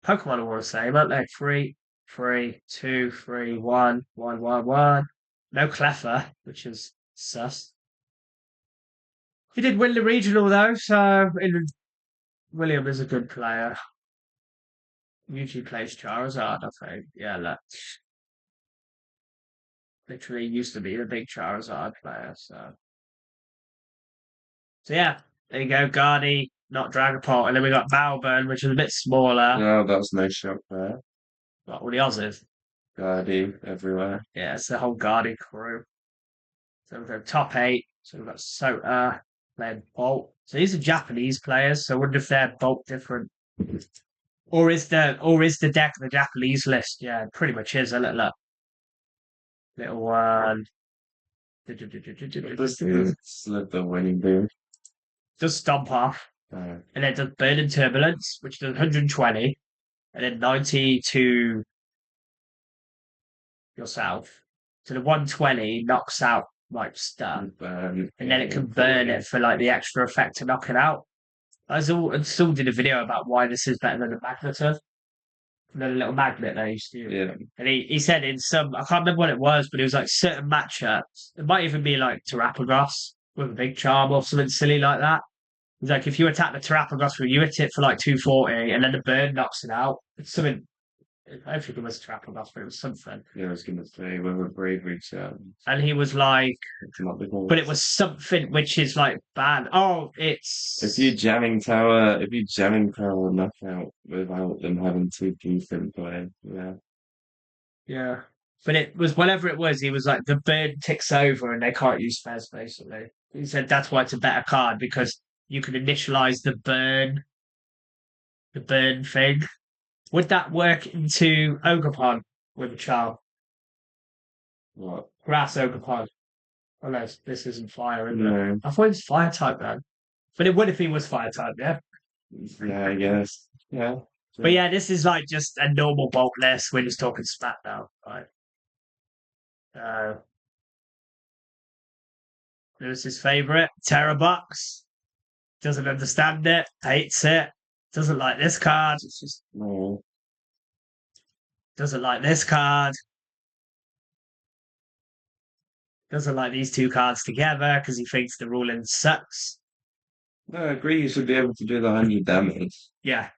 Pokemon are all the same, aren't they? 3, 3, 2, 3, 1, 1, 1, 1. No Cleffa, which is sus. He did win the regional though, so William is a good player. Usually plays Charizard, I think. Yeah, look. Literally used to be the big Charizard player, so yeah, there you go, Guardy, not Dragapult, and then we got Malburn, which is a bit smaller. No, that's no shock there. Got all the Aussies. Guardy everywhere. Yeah, it's the whole Guardy crew. So we've got top 8. So we've got Sota, playing Bolt. So these are Japanese players, so I wonder if they're Bolt different. Or is the deck the Japanese list? Yeah, it pretty much is, isn't it? Look. Little one. This is slip the winning dude. Does Stomp Off. And then does Burning Turbulence, which does 120. And then 90 to yourself. So the 120 knocks out like stuff. And then it can burn it for like the extra effect to knock it out. I still did a video about why this is better than the Magneton. The little magnet they used to use. Yeah. And he said in some, I can't remember what it was, but it was like certain matchups. It might even be like Terapagos with a big charm or something silly like that. It's like if you attack the Terapagos, you hit it for like 240 and then the burn knocks it out. It's something. I don't think it was Terapagos, but it was something. Yeah, I was going to say, with a bravery And he was like, but it was was something which is like bad. Oh, it's. if you jamming tower knockout without them having 2 decent play, yeah. Yeah. But it was whatever it was, he was like, the bird ticks over and they can't use Fez, basically. He said that's why it's a better card because you can initialize the burn thing. Would that work into Ogerpon with a child? What? Grass Ogerpon. Unless this isn't fire, is it? No. I thought it was fire type then. But it would if he was fire type, yeah? Yeah, I guess. Yeah. But yeah, this is like just a normal bulk list. We're just talking spat now, right? Lewis's favorite, Terrabox. Doesn't understand it. Hates it. Doesn't like this card. It's just no. Doesn't like this card. Doesn't like these two cards together because he thinks the ruling sucks. No, I agree. You should be able to do the 100 damage, Yeah,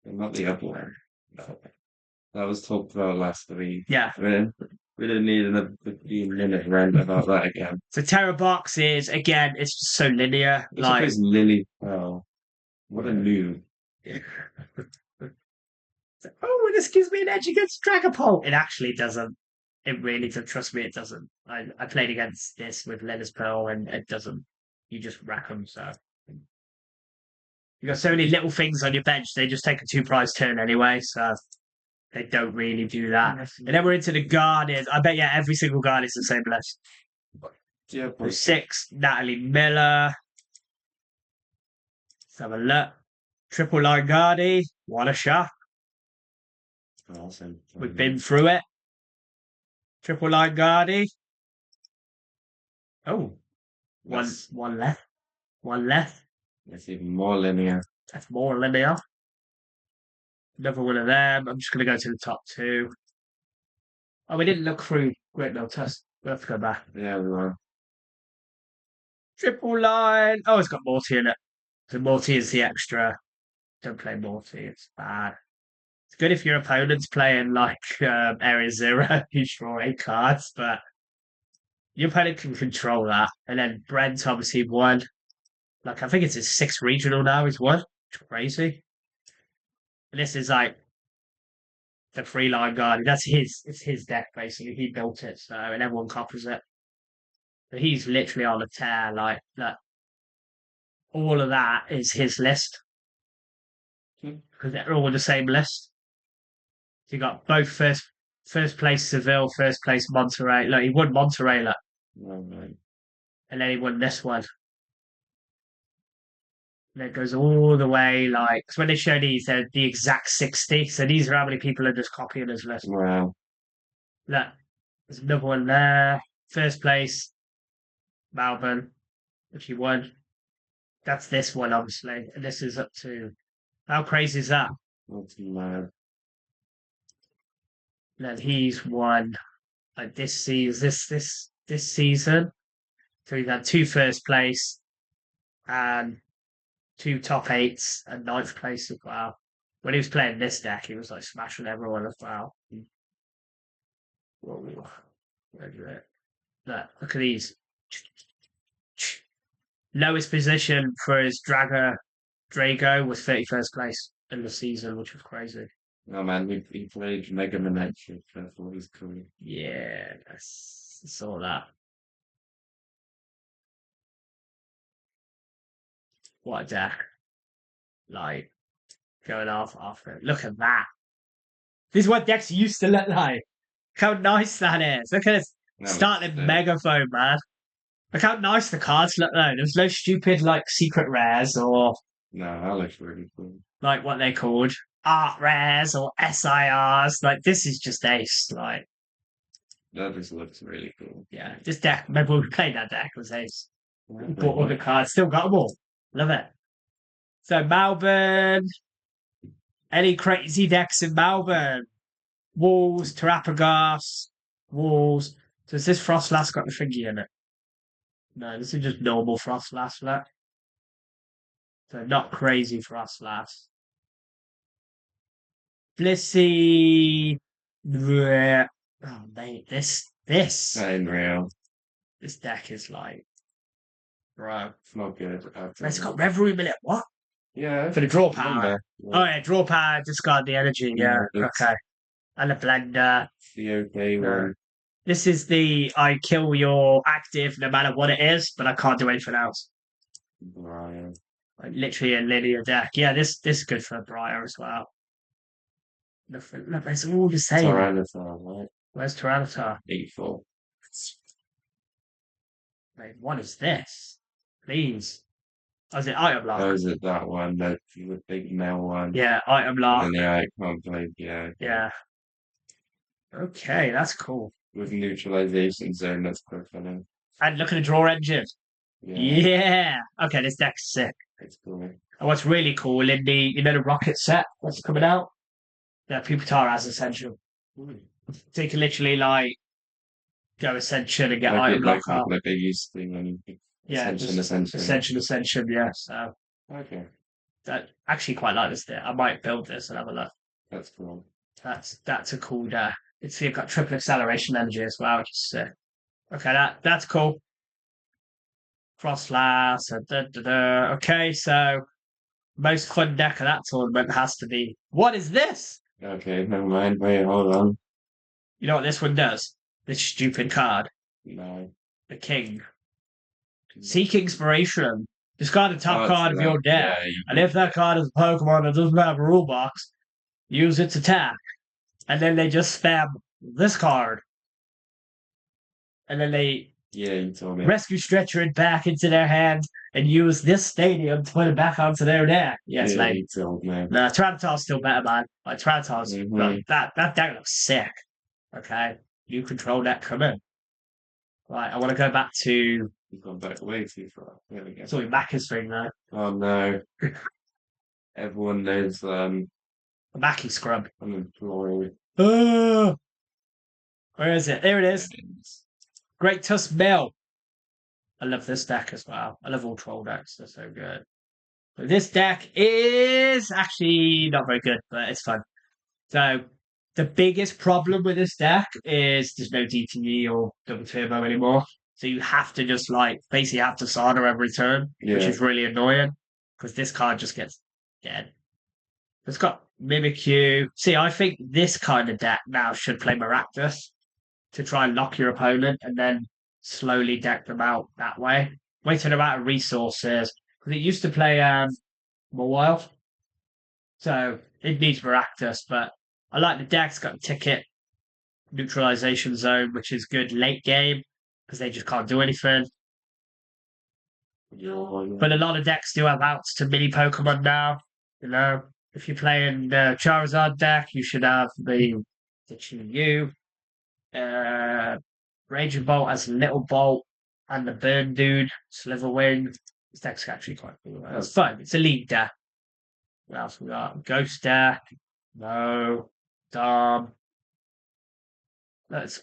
and not the other one. That was talked about last week. yeah. We didn't need another 15-minute rant about that again. So Terror Box is, again, it's just so linear. It's always Lily. Oh, what a noob. Oh, this gives me an edge against Dragapult. It actually doesn't. It really doesn't. Trust me, it doesn't. I played against this with Lennox Pearl and it doesn't. You just rack them, so. You got so many little things on your bench, they just take a 2 prize turn anyway, so they don't really do that. And then we're into the Guardians. I bet, yeah, every single guard is the same list. Yeah, With 6, Natalie Miller. Let's have a look. Triple Line Guardy. What a shot. awesome. We've been through it. Triple Line Guardy. Oh, one left. One left. It's even more linear. That's more linear. Another one of them. I'm just going to go to the top 2. Oh, we didn't look through Great No Test. We'll have to go back. Yeah, we are. Triple Line. Oh, it's got Morty in it. So Morty is the extra. Don't play Morty. It's bad. It's good if your opponent's playing like Area Zero. You draw 8 cards, but your opponent can control that. And then Brent obviously won. Like, I think it's his 6th regional now. He's won. It's crazy. And this is like the 3-line guard. It's his deck, basically. He built it, so, and everyone copies it. But he's literally on a tear, like, that. All of that is his list. Because they're all the same list. So you got both first place Seville, first place Monterey. Look, he won Monterey, look. Right. And then he won this one. And it goes all the way, like, because when they show these, they're the exact 60. So these are how many people are just copying his list. Wow. Look, there's another one there. First place, Melbourne, which he won. That's this one, obviously. And this is up to, how crazy is that? That's mad. And then he's won like this season, this season. So he's had 2 first place and 2 top 8s and 9th place as well. When he was playing this deck, he was like smashing everyone as well. Whoa. Look at these. Lowest position for his Drago was 31st place in the season, which was crazy. Oh man, he played Mega Man for his career. Yeah, I saw that. What a deck. Like, going off after it. Look at that. This is what decks used to look like. Look how nice that is. Look at this starting megaphone, man. Look how nice the cards look though. There's no stupid like secret rares or No, that looks really cool. like what they called art rares or SIRs. Like this is just ace. Like That just looks really cool. yeah, this deck. Remember when we played that deck was ace. Bought all the cards, still got them all. Love it. So Melbourne. Any crazy decks in Melbourne? Walls, Terrapagas, Walls. So is this Frostlass got the thingy in it? No, this is just normal Frostlass, look. So not crazy Frostlass. Blissey. Bleh. Oh mate, this Unreal. this deck is like, bro. It's not good. It's got Reverie Minute. What? Yeah. For the draw power. Yeah. Oh yeah, draw power, discard the energy. Yeah, okay. And a blender. The okay one. This is the I kill your active no matter what it is, but I can't do anything else. Brian. Like literally a linear deck. Yeah, this is good for Briar as well. Look, it's all the same. Tyranitar, right? Where's Tyranitar? 84. Wait, what is this? Please. Oh, is it item lock? Oh, is it that one? The big male one? Yeah, item lock. And yeah, I can't play. Yeah. Yeah. Okay, that's cool. With neutralization zone, that's quite funny. And look at the draw engine. Yeah. Yeah. Okay, this deck's sick. It's cool. And what's really cool in the rocket set that's coming out, the Pupitar has Ascension. So you can literally like go Ascension and get Like item it, like locker. like they used to when you Yeah, just Ascension. Ascension, yeah. So Okay, that actually quite like this there. I might build this and have a look. that's cool. That's a cool it's you've got triple acceleration energy as well, which is sick. Okay, that's cool. Cross last. Okay, so most fun deck of that tournament has to be. What is this? Okay, never mind. Wait, hold on. You know what this one does? This stupid card, No. the King. Seek inspiration. Discard the top card of your deck, Yeah, and if that card is a Pokemon that doesn't have a rule box, use its attack. And then they just spam this card. And then they you told me. rescue Stretcher it back into their hand and use this stadium to put it back onto their deck. Yes, Yeah, mate. you told me. No, Tyranitar's still better, man. Like Tyranitar's that deck looks sick. Okay. New control deck coming. Right, I want to go back to You've gone back way too far. There we go. sorry, Macca's thing though. Oh no. Everyone knows The Mackie scrub. I'm employed. Oh, where is it? There it is. Great Tusk Mill. I love this deck as well. I love all troll decks. They're so good. But this deck is actually not very good, but it's fun. So the biggest problem with this deck is there's no DTE or double turbo anymore. So you have to just like basically have to Sada every turn, which is really annoying because this card just gets dead. It's got Mimikyu. See, I think this kind of deck now should play Maractus to try and lock your opponent and then slowly deck them out that way. Waiting about resources. Because it used to play more wild. So it needs Maractus, but I like the deck. It's got a ticket neutralization zone, which is good late game because they just can't do anything. But a lot of decks do have outs to mini Pokemon now. You know, if you're playing the Charizard deck, you should have the Chinyu. Raging Bolt has Little Bolt and the Burn Dude, Sliverwing. This deck's actually quite cool. It's fun. It's a lead deck. What else we got? Ghost deck. No. Dom. That's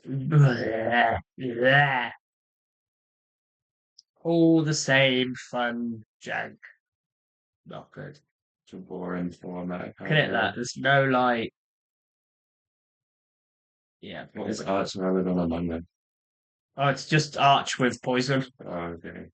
all the same fun jank. Not good. It's a boring format. Look at that. There's no like. Yeah. What is Arch rather than Among Us? Oh, it's just Arch with poison. Oh, okay.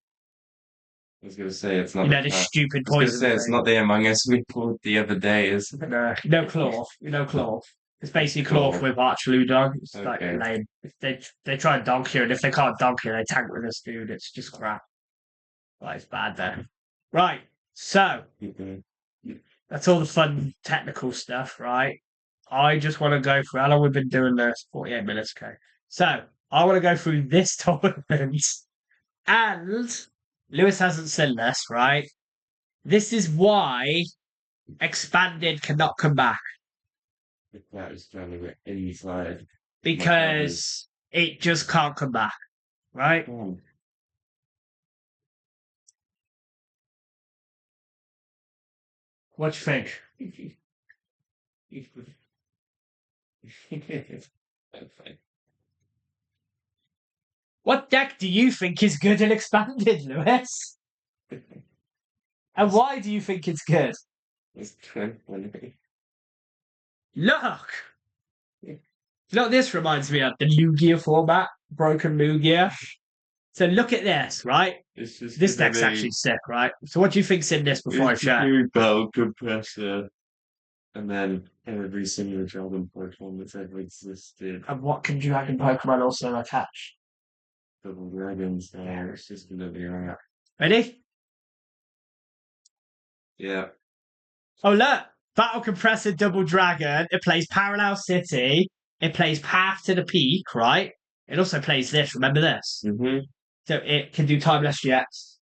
I was gonna say it's not. You know, this stupid poison. I was gonna say it's not the Among Us we pulled the other day, is it? No claw. No claw. It's basically claw with Arch Ludog. It's like lame. If they try and donk you, and if they can't donk you, they tank with this dude. It's just crap. Like, it's bad there. Right. So that's all the fun technical stuff, right? I just want to go through how long we've been doing this. 48 minutes, okay. So I want to go through this tournament, and Lewis hasn't seen this, right? This is why Expanded cannot come back. That is trying to get inside. Because it just can't come back, right? What do you think? What deck do you think is good and expanded, Lewis? And why do you think it's good? It's funny. Look! You know what this reminds me of? The Lugia format, broken Lugia. So look at this, right? This deck's actually sick, right? So what do you think's in this before I share? New battle compressor, and then every single Dragon Pokemon that's ever existed. And what can Dragon Pokemon also attach? Double dragons. Yeah, it's just gonna be alright. Ready? Yeah. Oh look! Battle Compressor Double Dragon. It plays Parallel City. It plays Path to the Peak, right? It also plays this. Remember this? Mm-hmm. So it can do Timeless GX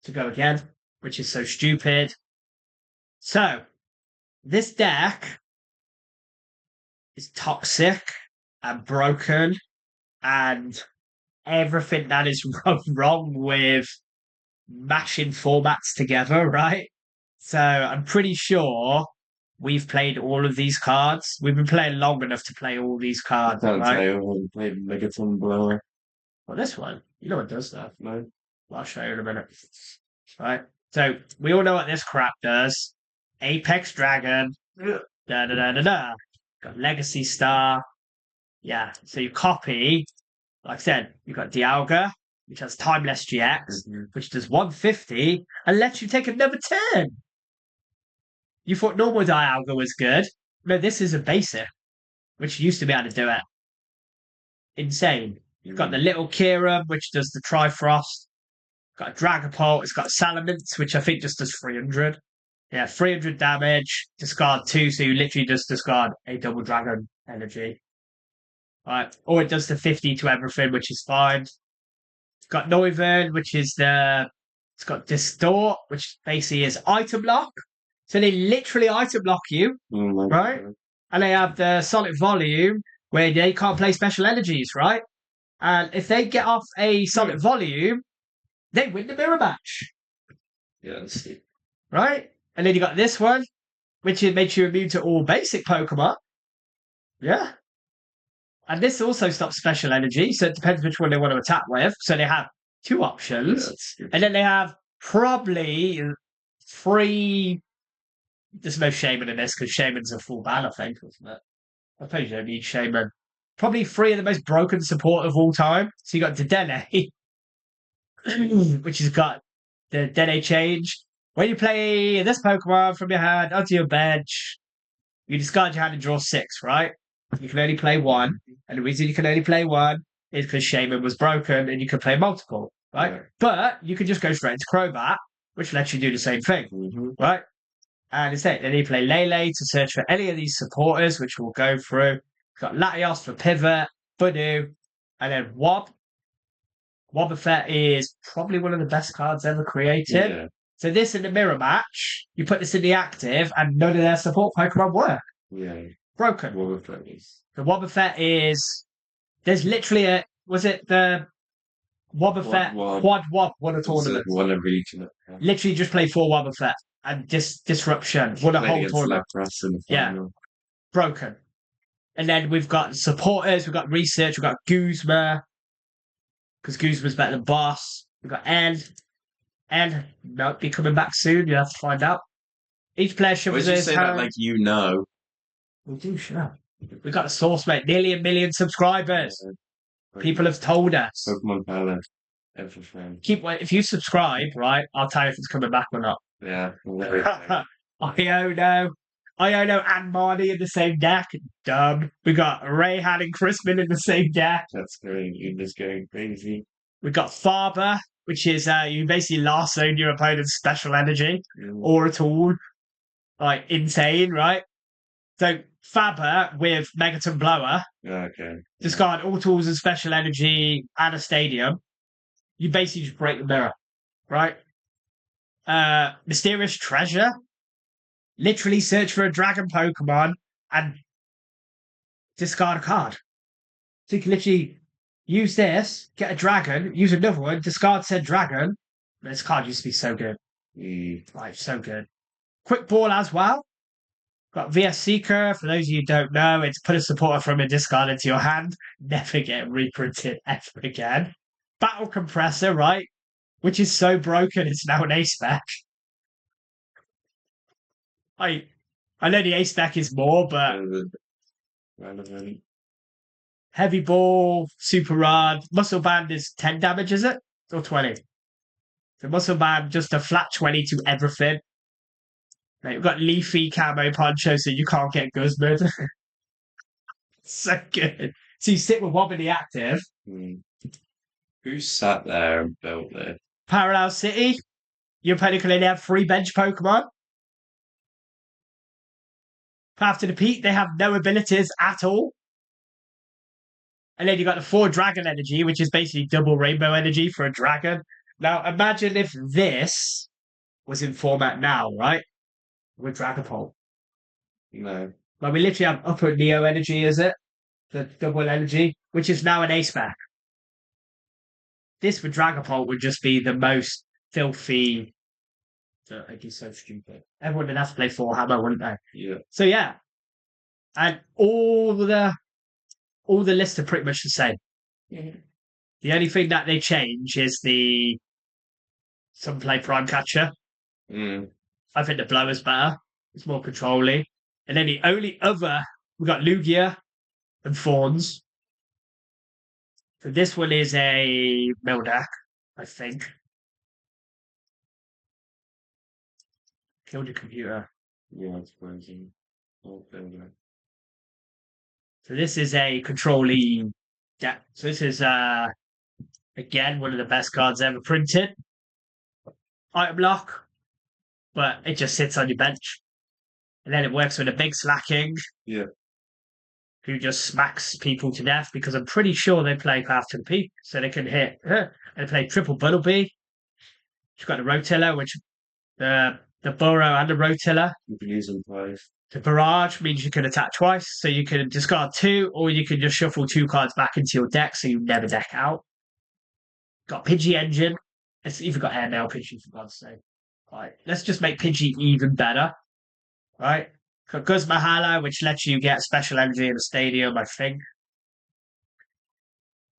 to go again, which is so stupid. So this deck is toxic and broken and everything that is wrong with mashing formats together, right? So I'm pretty sure we've played all of these cards. We've been playing long enough to play all these cards, right? Santiago played Megaton Blower. Well, this one, you know what does that? No. I'll show you in a minute. Right. So we all know what this crap does. Apex Dragon. Da da da da da. Got Legacy Star. Yeah. So you copy, like I said, you've got Dialga, which has Timeless GX, which does 150 and lets you take another turn. You thought normal Dialga was good. No, this is a basic, which used to be able to do it. Insane. You've got the little Kira, which does the Trifrost. Got a Dragapult. It's got Salamence, which I think just does 300. Yeah, 300 damage. Discard 2, so you literally just discard a double dragon energy. Right. Or it does the 50 to everything, which is fine. It's got Noivern, which is the... It's got Distort, which basically is item lock. So they literally item lock you, right? God. And they have the Solid Volume, where they can't play special energies, right? And if they get off a Solid Volume, they win the mirror match. Yeah, right? And then you got this one, which makes you immune to all basic Pokemon. Yeah. And this also stops special energy, so it depends which one they want to attack with. So they have two options. Yeah, and then they have probably 3... There's no Shaman in this, because Shaman's a full ban, I think, isn't it? I suppose you don't need Shaman. Probably 3 of the most broken support of all time. So you got Dedenne, which has got the Dene change. When you play this Pokemon from your hand onto your bench, you discard your hand and draw 6, right? You can only play 1. And the reason you can only play 1 is because Shaman was broken and you can play multiple, right? Yeah. But you can just go straight into Crobat, which lets you do the same thing, right? And instead, then you play Lele to search for any of these supporters, which we'll go through. You've got Latios for Pivot, Budu, and then Wob. Wobbuffet is probably one of the best cards ever created. Yeah. So this in the mirror match, you put this in the active, and none of their support Pokemon work. Yeah. Broken. Wobbuffet is. The Wobbuffet is... There's literally a... Was it the Wobbuffet Quad Wob won a tournament? Won a region. Yeah. Literally just play 4 Wobbuffet and disruption. Won a whole tournament. Yeah. Broken. And then we've got supporters, we've got research, we've got Guzma, because Guzma's better than Boss. We've got N. N might be coming back soon. You have to find out. Each player shovels his hand. That like you know? We do, sure. We got a source, mate. Nearly 1 million subscribers. Yeah. People have told us. Pokemon Palette. Everything. If you subscribe, right, I'll tell you if it's coming back or not. Yeah. Iono and Marnie in the same deck. Dumb. We got Rayhan and Crispin in the same deck. That's great. You're just going crazy. We got Faber, which is you basically lassoed your opponent's special energy or at all. Like, insane, right? So, Faber with Megaton Blower. Okay. Discard all tools and special energy and a stadium. You basically just break the mirror, right? Mysterious Treasure. Literally search for a dragon Pokemon and discard a card. So you can literally use this, get a dragon, use another one, discard said dragon. This card used to be so good. Like, so good. Quick Ball as well. Got VS Seeker. For those of you who don't know, it's put a supporter from a discard into your hand. Never get reprinted ever again. Battle Compressor, right? Which is so broken, it's now an A-spec. I know the A-spec is more, but... Heavy Ball, Super Rod. Muscle Band is 10 damage, is it? Or 20? So Muscle Band, just a flat 20 to everything. Like, we've got Leafy Camo Poncho, so you can't get Guzman. So good. So you sit with Wob in the active. Who sat there and built this? Parallel City. Your opponent can only have 3 bench Pokemon. Path to the Peak, they have no abilities at all. And then you got the 4 Dragon Energy, which is basically double Rainbow Energy for a Dragon. Now, imagine if this was in format now, right? With Dragapult. No. Like, we literally have Upper Neo Energy, is it? The double energy, which is now an A-spec. This with Dragapult would just be the most filthy It'd be so stupid. Everyone would have to play 4 hammer, wouldn't they? Yeah. So yeah, and all the lists are pretty much the same. The only thing that they change is some play prime catcher. Mm. I think the blower's better. It's more controlly. And then the only other we've got Lugia and Fawns. So this one is a Mildak, I think. Killed the computer. Yeah, it's frozen. Okay. So this is a controlly deck. So this is again one of the best cards ever printed. Item lock, but it just sits on your bench. And then it works with a big slacking. Yeah. Who just smacks people to death because I'm pretty sure they play half to the peak, so they can hit. And they play triple Buttlebee. You've got the Rotilla, which the Burrow and the Rotilla. You can use them twice. The Barrage means you can attack twice, so you can discard 2, or you can just shuffle 2 cards back into your deck, so you never deck out. Got Pidgey Engine. It's even got Airmail Pidgey, for God's sake. Right, let's just make Pidgey even better. Right? Got Guzma Hala, which lets you get special energy in the stadium, I think.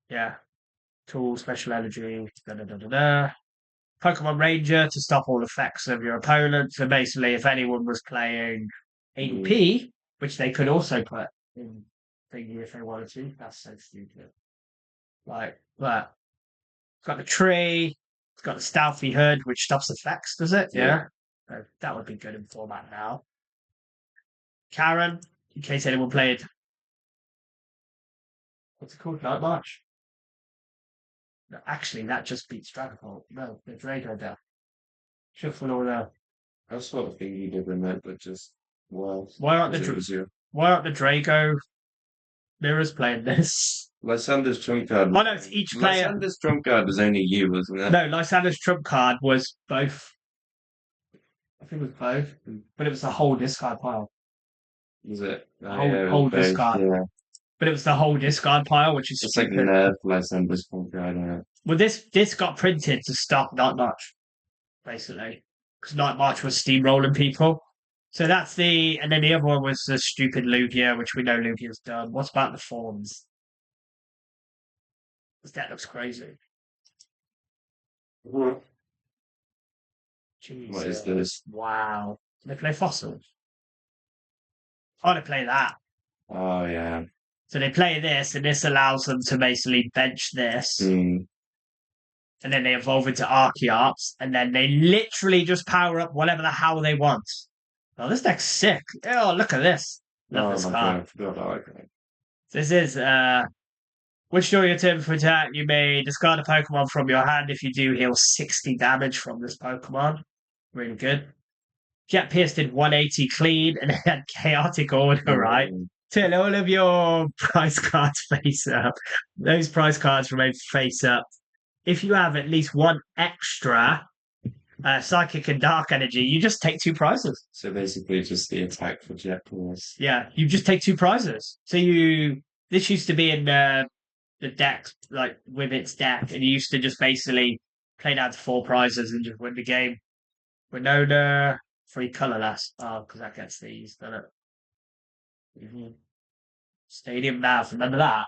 Yeah. Tool, special energy, Pokemon Ranger to stop all effects of your opponent. So basically, if anyone was playing ADP, which they could also put in thingy if they wanted to, that's so stupid. Like, but it's got the tree, it's got the stealthy hood, which stops effects, does it? Yeah. So that would be good in format now. Karen, in case anyone played. What's it called? Night March? No, actually, that just beats Dragon Ball. No, the Drago death. Shuffle all the. I sort of think you did in that, but just well. Why aren't the Drago mirrors playing this? Lysander's trump card. Oh no, it's each player. Lysander's trump card was only you, wasn't it? No, Lysander's trump card was both. I think it was both, but it was the whole discard pile. Was it? Whole discard. Yeah. But it was the whole discard pile, which is it's like the nerf Lysander's trump card. Yeah. Well, this got printed to stop Night March, basically, because Night March was steamrolling people. So that's and then the other one was the stupid Lugia, which we know Lugia's done. What's about the Fawns? Because that looks crazy. Mm-hmm. Jesus. What is this? Wow. They play Fossils. Oh, they play that. Oh, yeah. So they play this, and this allows them to basically bench this. Mm. And then they evolve into Archeops, and then they literally just power up whatever the hell they want. Oh, this deck's sick. Oh, look at this. Love this card. God, I forgot about that. This is, which during your turn for attack, you may discard a Pokemon from your hand. If you do, heal 60 damage from this Pokemon. Really good. Jet Pierce did 180 clean, and it had Chaotic Order, right? Turn all of your prize cards face up. Those prize cards remain face up. If you have at least one extra Psychic and Dark Energy, you just take 2 prizes. So basically just the attack for Jet Pierce. Yeah, you just take 2 prizes. So this used to be in the deck, like with its deck, and you used to just basically play down to 4 prizes and just win the game. Winona, free colorless. Oh, because that gets these, doesn't it? Mm-hmm. Stadium Nav, remember that?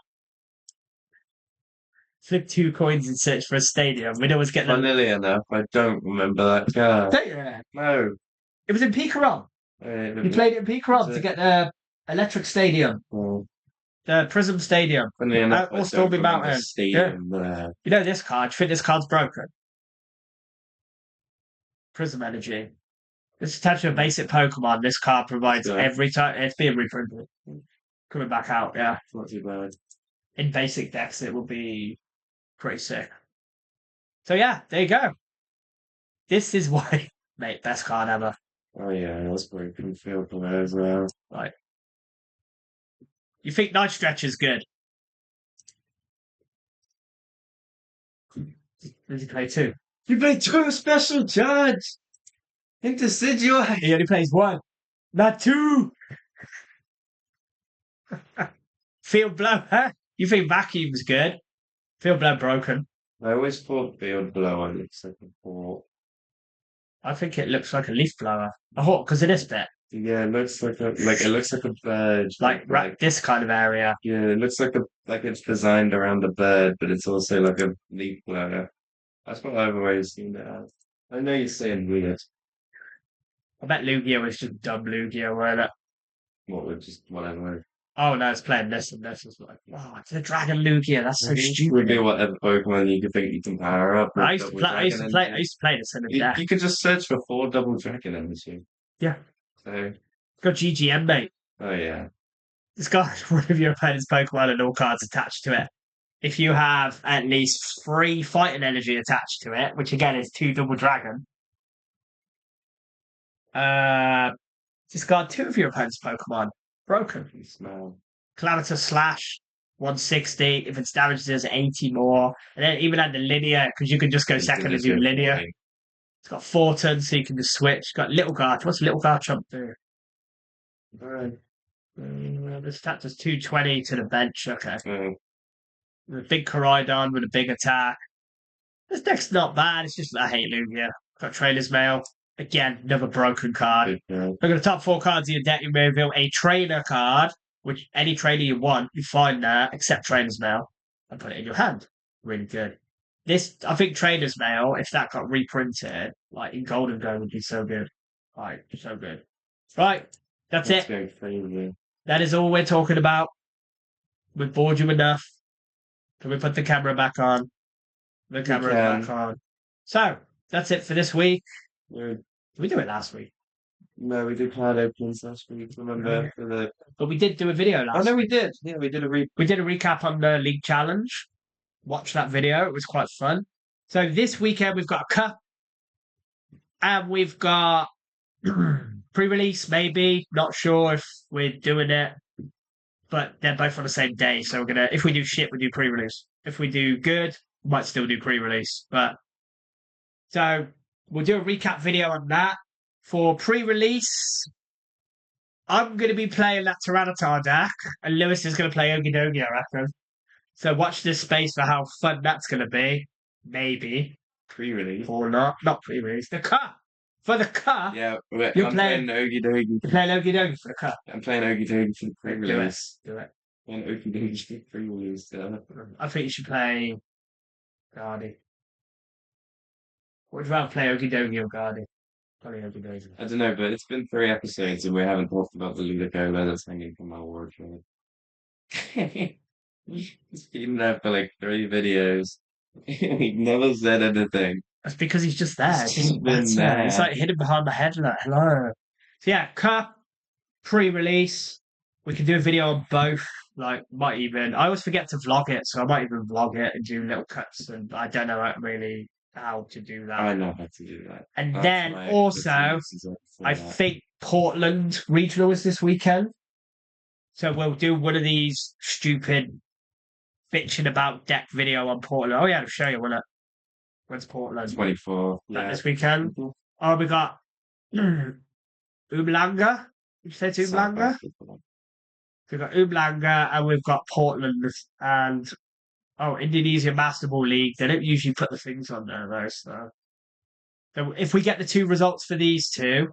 Flip 2 coins and search for a stadium. We'd always get them. Funnily enough, I don't remember that card. Don't you? No. It was in Pikarom. You played it in Pikarom to get the Electric Stadium. Oh. The Prism Stadium. Funnily enough, or Stormy Mountain. Stadium, yeah. You know this card. Do you think this card's broken? Prism Energy. This is attached to a basic Pokemon. This card provides every time. It's being reprinted. Coming back out, yeah. Not too bad. In basic decks, it will be pretty sick. So yeah, there you go. This is why, mate, best card ever. Oh yeah, that's broken field player as well. Right. You think Night Stretch is good? Does he play 2? You play 2 special charge! Intersiduate! He only plays 1. Not 2! Field Blow, huh? You think Vacuum's good? Field Blow broken. I always thought Field Blow on its second 4. I think it looks like a leaf blower. Oh, because of this bit. Yeah, it looks like it looks like a bird. Like this kind of area. Yeah, it looks like it's designed around a bird, but it's also like a leaf blower. That's what I've always seen it as. I know you're saying weird. I bet Lugia was just dumb Lugia, weren't it? What would just whatever. Oh no, it's playing this and this. It's like, oh, it's a Dragon Lugia. That's so Would stupid. be whatever Pokemon you could think you can power up with double dragon I used to play this in the deck. You could just search for 4 double dragon energy. Yeah. So It's got GGM, mate. oh yeah. It's got one of your opponent's Pokemon and all cards attached to it. If you have at least 3 fighting energy attached to it, which again is 2 double dragon, discard 2 of your opponent's Pokemon. Broken. Smell. Calamitous Slash, 160. If its damage does 80 more. And then even at the linear, because you can just go second and do linear. It's got 4 turns, so you can just switch. It's got Little Garch. What's Little Garchomp do? Alright. This stat does 220 to the bench. Okay. The big Koraidon with a big attack. This deck's not bad. It's just I hate Lugia. Got Trainer's Mail. Again, another broken card. Look at the top 4 cards in your deck. You may reveal a trainer card, which any trainer you want, you find there, except Trainer's Mail, and put it in your hand. Really good. This, I think Trainer's Mail, if that got reprinted, like in Gold and Go, would be so good. Like, so good. Right, that's it. That is all we're talking about. We've bored you enough. Can we put the camera back on? The camera back on. So, that's it for this week. Did we do it last week? No, we did card openings last week, remember? But we did do a video last week. Oh, no, we did. Yeah, we did a recap on the League Challenge. Watch that video. It was quite fun. So this weekend, we've got a cup. And we've got pre-release, maybe. Not sure if we're doing it. But they're both on the same day. So we're going to, if we do shit, we do pre-release. If we do good, we might still do pre-release. But so we'll do a recap video on that. For pre-release, I'm going to be playing that Tyranitar deck, and Lewis is going to play Okidogi, I reckon. So watch this space for how fun that's going to be. Maybe. Pre-release. Or not. Not pre-release. The cut. For the cut. Yeah, I'm playing Okidogi. You're playing Okidogi for the cut. I'm playing Okidogi for the pre-release. Do it. And Okidogi for the pre-release. I think you should play Guardi. Would you rather play Okidogi or Guardi? Probably Okidogi. I don't know, but it's been 3 episodes and we haven't talked about the Ludicolo that's hanging from my wardrobe. It's been there for like 3 videos. He never said anything. That's because he's just there. It's just been there. It's like hidden behind the head, like, hello. So yeah, cup, pre-release. We can do a video on both. Like, might even... I always forget to vlog it, so I might even vlog it and do little cuts. And I don't know really how to do that. I know how to do that. And then also, I think Portland Regional is this weekend. So we'll do one of these stupid bitching about deck video on Portland. Oh yeah, I'll show you, won't it? When's Portland? 24. Yeah. This weekend. Mm-hmm. Oh, we got Umlanga. Did you say it's Umlanga? We've got Umlanga and we've got Portland and Indonesia Master Ball League. They don't usually put the things on there though. So if we get the 2 results for these 2,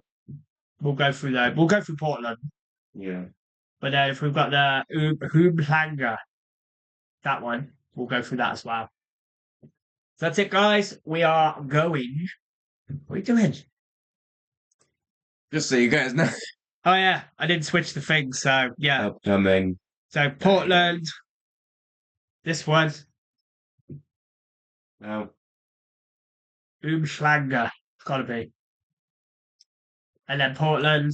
we'll go through that. We'll go through Portland. Yeah. But then if we've got the Umlanga, that one, we'll go through that as well. So that's it, guys. We are going. What are you doing? Just so you guys know. Oh, yeah. I didn't switch the thing, so yeah. Upcoming. So Portland. This one. No. Umschlanger. It's got to be. And then Portland.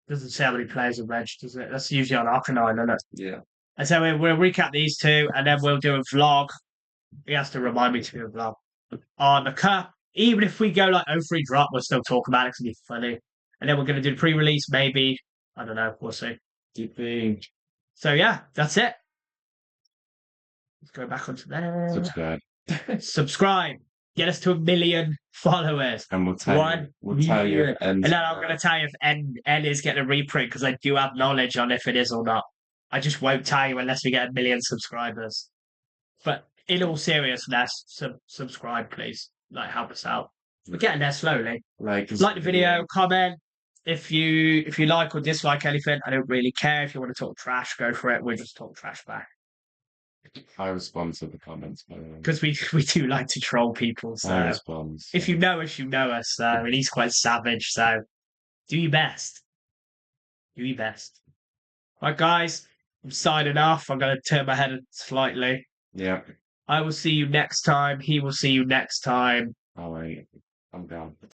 Doesn't say how many players are registered, does it? That's usually on Arcanine, isn't it? Yeah. And so we'll recap these 2, and then we'll do a vlog. He has to remind me to do a vlog on the cup. Even if we go like 0-3 drop, we'll still talk about it. It's going to be funny. And then we're going to do the pre-release, maybe. I don't know. We'll see. DP. So, yeah, that's it. Let's go back onto there. Subscribe. Subscribe. Get us to 1 million followers. And we'll tell you if and then I'm going to tell you if N is getting a reprint, because I do have knowledge on if it is or not. I just won't tell you unless we get 1 million subscribers. But in all seriousness, subscribe, please. Like, help us out. We're getting there slowly. Like The video, comment. If you like or dislike anything, I don't really care. If you want to talk trash, go for it. We'll just talk trash back. I respond to the comments, by the way. Because we do like to troll people. So I respond. if you know us, you know us. So and he's quite savage. So do your best. Do your best. Right, guys. I'm signing off. I'm going to turn my head slightly. Yeah. I will see you next time. He will see you next time. All right. I'm down.